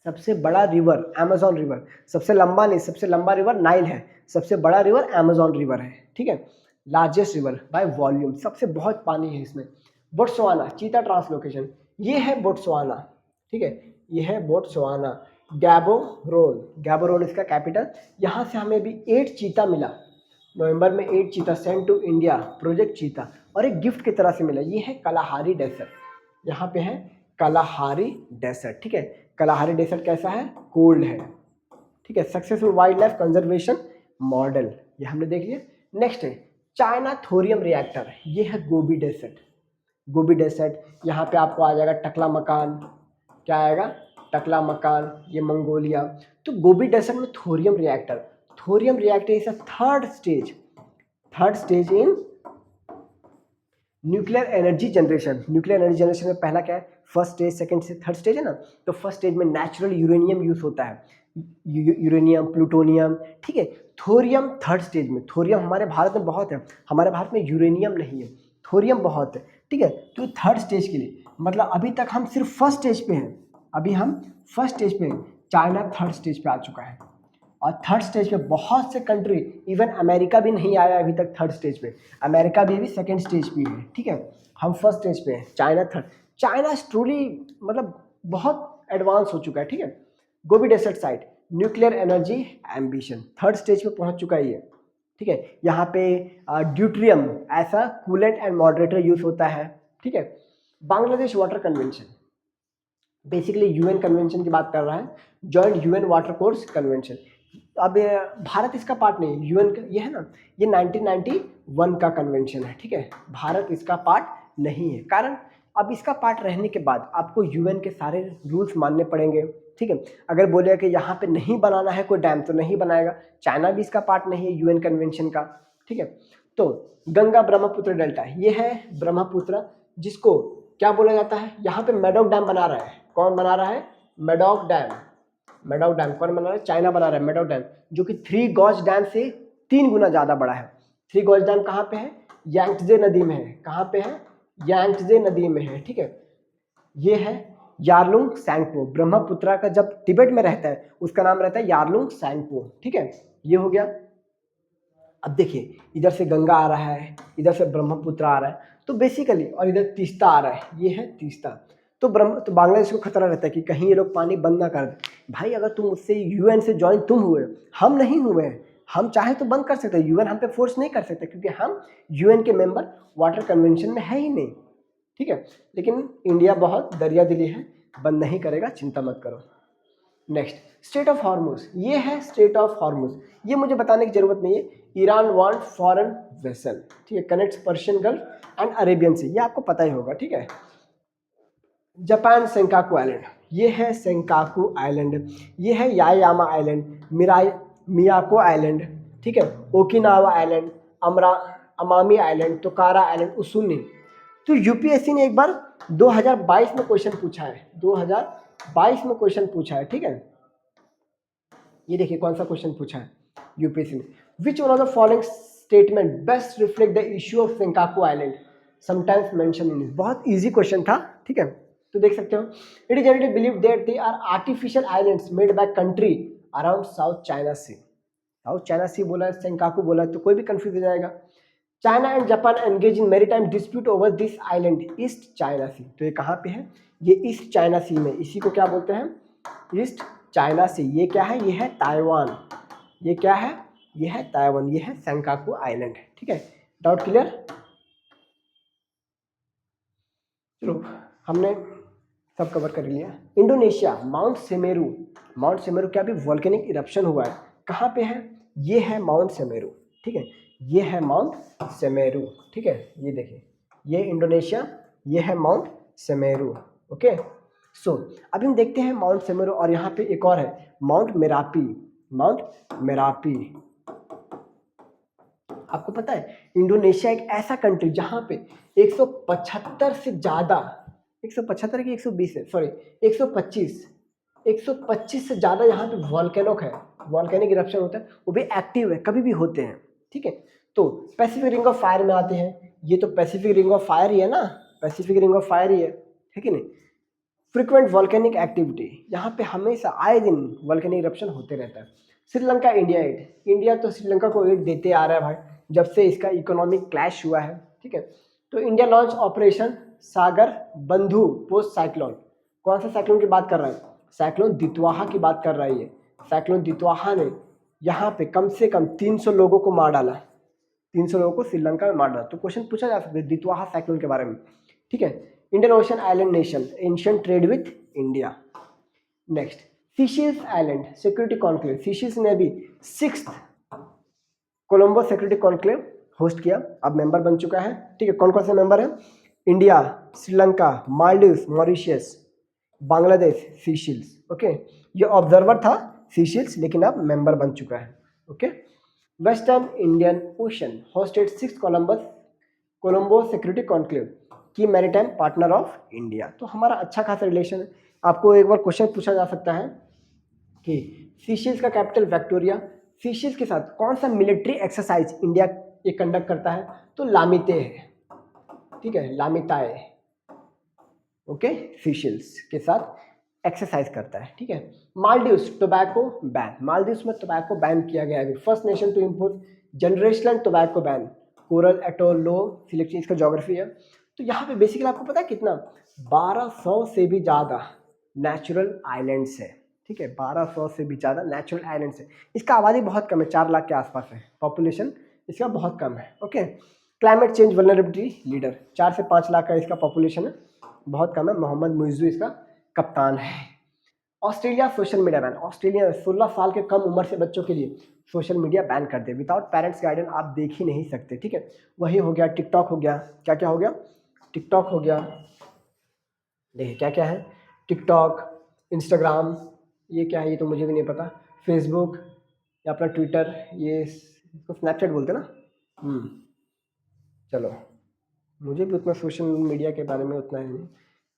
सबसे बड़ा रिवर अमेजोन रिवर, सबसे लंबा नहीं, सबसे लंबा रिवर नाइल है, सबसे बड़ा रिवर अमेजोन रिवर है। ठीक है, लार्जेस्ट रिवर बाय वॉल्यूम, सबसे बहुत पानी है इसमें। बोट्सवाना, चीता ट्रांसलोकेशन, ये है बोट्सवाना। ठीक है, ये है बोट्सवाना। गैबोरोन इसका कैपिटल। यहाँ से हमें भी 8 चीता मिला नवंबर में, 8 चीता सेंड टू इंडिया, प्रोजेक्ट चीता, और एक गिफ्ट की तरह से मिला। ये है कलाहारी डेसर्ट, यहाँ पे है कलाहारी डेसर्ट। ठीक है, कलाहारी डेसर्ट कैसा है? कोल्ड है। ठीक है, successful wild life conservation model, ये हमने देख लिया। नेक्स्ट है चाइना थोरियम रिएक्टर, ये है गोबी डेसर्ट। गोबी डेसर्ट यहाँ पे आपको आ जाएगा टकला मकान, क्या आएगा? टकला मकान, ये मंगोलिया। तो गोबी डेसर्ट में thorium reactor is a third stage in nuclear energy generation. Nuclear energy generation में पहला क्या है? फर्स्ट स्टेज, सेकंड से थर्ड स्टेज है ना। तो फर्स्ट स्टेज में नेचुरल यूरेनियम यूज होता है, यूरेनियम, प्लूटोनियम। ठीक है, थोरियम थर्ड स्टेज में। थोरियम हमारे भारत में बहुत है, हमारे भारत में यूरेनियम नहीं है, थोरियम बहुत है। ठीक है, तो थर्ड स्टेज के लिए, मतलब अभी तक हम सिर्फ फर्स्ट स्टेज पे हैं, अभी हम फर्स्ट स्टेज पे हैं, चाइना थर्ड स्टेज पे आ चुका है। और थर्ड स्टेज पे बहुत से कंट्री, इवन अमेरिका भी नहीं आया अभी तक थर्ड स्टेज पे, अमेरिका भी सेकंड स्टेज पे है। ठीक है, हम फर्स्ट स्टेज पे हैं, चाइना थर्ड। चाइना ट्रूली मतलब बहुत एडवांस हो चुका है। ठीक है, Gobi desert site, nuclear energy ambition, third stage पे पहुंच चुका है ये। ठीक है, यहाँ पे ड्यूट्रियम ऐसा कूलेंट एंड मॉडरेटर यूज होता है। ठीक है, Bangladesh water convention, basically UN convention की बात कर रहा है, joint UN water course convention. अब भारत इसका पार्ट नहीं, यूएन का ये है ना, ये 1991 का कन्वेंशन है। ठीक है, भारत इसका पार्ट नहीं है, कारण अब इसका पार्ट रहने के बाद आपको यूएन के सारे रूल्स मानने पड़ेंगे। ठीक है, अगर बोलेगा कि यहाँ पे नहीं बनाना है कोई डैम तो नहीं बनाएगा। चाइना भी इसका पार्ट नहीं है यूएन कन्वेंशन का। ठीक है, तो गंगा ब्रह्मपुत्र डेल्टा, ये है ब्रह्मपुत्र, जिसको क्या बोला जाता है? यहाँ पे मेडोक डैम बना रहा है, कौन बना रहा है? मेडोक डैम कौन बना रहा है? चाइना बना रहा है मेडोक डैम, जो कि 3 गॉज डैम से 3 गुना ज़्यादा बड़ा है। 3 गॉज डैम कहाँ पे है? यांगत्जे नदी में है। कहाँ पे है? यांगत्जे नदी में है। ठीक है, ये है यारलुंग सैंगपो, ब्रह्मपुत्रा का जब तिब्बत में रहता है उसका नाम रहता है यारलुंग सैंगपो। ठीक है, ये हो गया। अब देखिए, इधर से गंगा आ रहा है, इधर से ब्रह्मपुत्र आ रहा है, तो बेसिकली, और इधर तीस्ता आ रहा है, ये है तीस्ता। तो बांग्लादेश को खतरा रहता है कि कहीं ये लोग पानी बंद ना कर दे। भाई अगर तुम उससे यूएन से ज्वाइन तुम हुए, हम नहीं हुए हैं, हम चाहे तो बंद कर सकते हैं, यूएन हम पे फोर्स नहीं कर सकते क्योंकि हम यूएन के मेंबर वाटर कन्वेंशन में है ही नहीं। ठीक है, लेकिन इंडिया बहुत दरिया दिली है, बंद नहीं करेगा, चिंता मत करो। नेक्स्ट स्ट्रेट ऑफ हॉर्मुज, ये है स्ट्रेट ऑफ हॉर्मुज, ये मुझे बताने की जरूरत नहीं है। ईरान वांट फॉरेन वेसल, ठीक है, connects Persian Gulf and Arabian Sea, ये आपको पता ही होगा, ठीक है। जापान सेंकाकू आइलैंड, ये है सेंकाकू आइलैंड, ये है यायामा आइलैंड, मियाको आइलैंड, ठीक है, ओकिनावा आइलैंड, अमामी आइलैंड, तोकारा आइलैंड, उसुनी। तो यूपीएससी ने एक बार 2022 में क्वेश्चन पूछा है, 2022 में क्वेश्चन पूछा है, ठीक है। ये देखिए कौन सा क्वेश्चन पूछा है यूपीएससी ने, which one of the following statement best reflect the issue of Senkaku island sometimes mention in, बहुत इजी क्वेश्चन था, ठीक है। तो देख सकते हो, it is generally believed that they are artificial islands made by country around South China Sea. South China Sea बोला है, सेंकाकू बोला है, तो कोई भी कंफ्यूज हो जाएगा। China and Japan engage in maritime dispute over this island East China Sea, तो ये कहाँ पे है, ये ईस्ट चाइना सी में, इसी को क्या बोलते हैं, ईस्ट चाइना सी। ये क्या है, ये है ताइवान, ये क्या है, ये है ताइवान, ये है सेंकाकू आइलैंड, ठीक है। Doubt clear. चलो हमने सब कवर कर लिया। Indonesia mount Semeru, mount Semeru क्या भी वॉल्केनिक इरप्शन हुआ है, कहाँ पे है, ये है माउंट सेमेरू, ठीक है, ये है माउंट सेमेरू, ठीक है, ये देखिए, ये इंडोनेशिया, ये है माउंट सेमेरू, ओके। सो अभी हम देखते हैं माउंट सेमेरू, और यहाँ पे एक और है माउंट मेरापी, माउंट मेरापी। आपको पता है इंडोनेशिया एक ऐसा कंट्री जहाँ पे 175 से ज़्यादा, 175 की 120 है, सॉरी 125 से ज़्यादा यहाँ पे वॉल्केनो है, वॉल्केनिक इरप्शन होता है, वो भी एक्टिव है, कभी भी होते हैं, ठीक है। तो पैसिफिक रिंग ऑफ फायर में आते हैं, ये तो पैसिफिक रिंग ऑफ फायर ही है ना, पैसिफिक रिंग ऑफ फायर ही है कि नहीं। फ्रीक्वेंट वॉल्केनिक एक्टिविटी, यहाँ पे हमेशा आए दिन वॉल्केनिक इरप्शन होते रहता है। श्रीलंका इंडिया एड, इंडिया तो श्रीलंका को एड देते आ रहा है भाई, जब से इसका इकोनॉमिक क्लैश हुआ है, ठीक है। तो इंडिया लॉन्च ऑपरेशन सागर बंधु पोस्ट साइक्लोन, कौन सा साइक्लोन की बात कर रहा है, साइक्लोन दितवाहा की बात कर रहा है। ये साइक्लोन दितवाहा ने यहाँ पे कम से कम 300 लोगों को मार डाला, 300 लोगों को श्रीलंका में मार डाला। तो क्वेश्चन पूछा जा सकता है दितवाहा साइक्लोन के बारे में, ठीक है। Indian ocean island nation, ancient trade with India. Next Seychelles island security conclave, Seychelles ने अभी 6th Colombo security conclave host किया, अब मेंबर बन चुका है, ठीक है। कौन कौन से मेंबर है, India, Sri Lanka, Maldives, Mauritius, Bangladesh, Seychelles, okay. ये ऑब्जर्वर था सीशेल्स, लेकिन अब मेंबर बन चुका है, ओके। Western Indian ocean hosted 6th Colombo security conclave की मैरीटाइम पार्टनर ऑफ इंडिया। तो हमारा अच्छा खासा रिलेशन है। आपको एक बार क्वेश्चन पूछा जा सकता है कि सीशेल्स का कैपिटल विक्टोरिया, सीशेल्स के साथ कौन सा मिलिट्री एक्सरसाइज इंडिया ये कंडक्ट करता है, तो लामिते है, ठीक है, लामिताए, ओके, सीशेल्स के साथ एक्सरसाइज करता है, ठीक है। मालदीव्स टोबैको बैन, मालदीव्स में टोबैको बैन किया गया है, first nation to impose generational tobacco ban, coral atoll low selection, इसका ज्योग्राफी है। तो यहाँ पे बेसिकली आपको पता है कितना, 1200 से भी ज़्यादा नेचुरल आइलैंड्स है, ठीक है, 1200 से भी ज़्यादा नेचुरल आइलैंड्स है। इसका आबादी बहुत कम है, 4 लाख के आसपास है पॉपुलेशन, इसका बहुत कम है, okay. Climate change vulnerability leader, 4 से 5 लाख का इसका पॉपुलेशन है, बहुत कम है। मोहम्मद मुइज़्ज़ू इसका कप्तान है। Australia social media ban, Australia 16 साल के कम उम्र से बच्चों के लिए सोशल मीडिया बैन कर दे, विदाउट पेरेंट्स गाइडेंस आप देख ही नहीं सकते, ठीक है। वही हो गया टिकटॉक हो गया, क्या क्या हो गया, टिकटॉक हो गया, देखिए क्या क्या है, टिकटॉक, इंस्टाग्राम, ये क्या है ये तो मुझे भी नहीं पता, फेसबुक या अपना ट्विटर, ये इसको स्नैपचैट बोलते हैं ना, चलो मुझे भी उतना सोशल मीडिया के बारे में उतना है नहीं,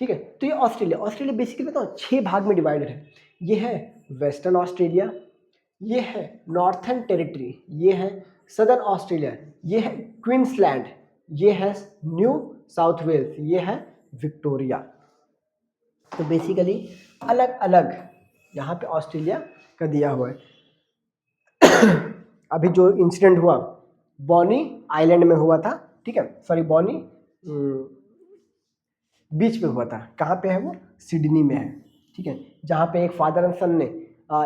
ठीक है। तो ये ऑस्ट्रेलिया, ऑस्ट्रेलिया बेसिकली बताओ 6 भाग में डिवाइडेड है। ये है वेस्टर्न ऑस्ट्रेलिया, ये है नॉर्थर्न टेरिटरी, ये है सदर्न ऑस्ट्रेलिया, ये है क्वींसलैंड, ये है न्यू साउथ वेल्स, ये है विक्टोरिया। तो बेसिकली अलग अलग यहाँ पे ऑस्ट्रेलिया का दिया हुआ है। अभी जो इंसिडेंट हुआ बॉनी आइलैंड में हुआ था, ठीक है, सॉरी बॉनी बीच पे हुआ था, कहाँ पे है वो, सिडनी में है, ठीक है, जहाँ पे एक फादर एंड सन ने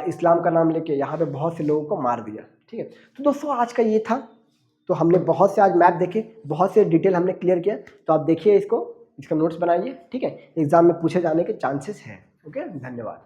इस्लाम का नाम लेके यहाँ पे बहुत से लोगों को मार दिया, ठीक है। तो दोस्तों आज का ये था, तो हमने बहुत से आज मैप देखे, बहुत से डिटेल हमने क्लियर किया, तो आप देखिए इसको, इसका नोट्स बनाइए, ठीक है, एग्जाम में पूछे जाने के चांसेस हैं, ओके, धन्यवाद।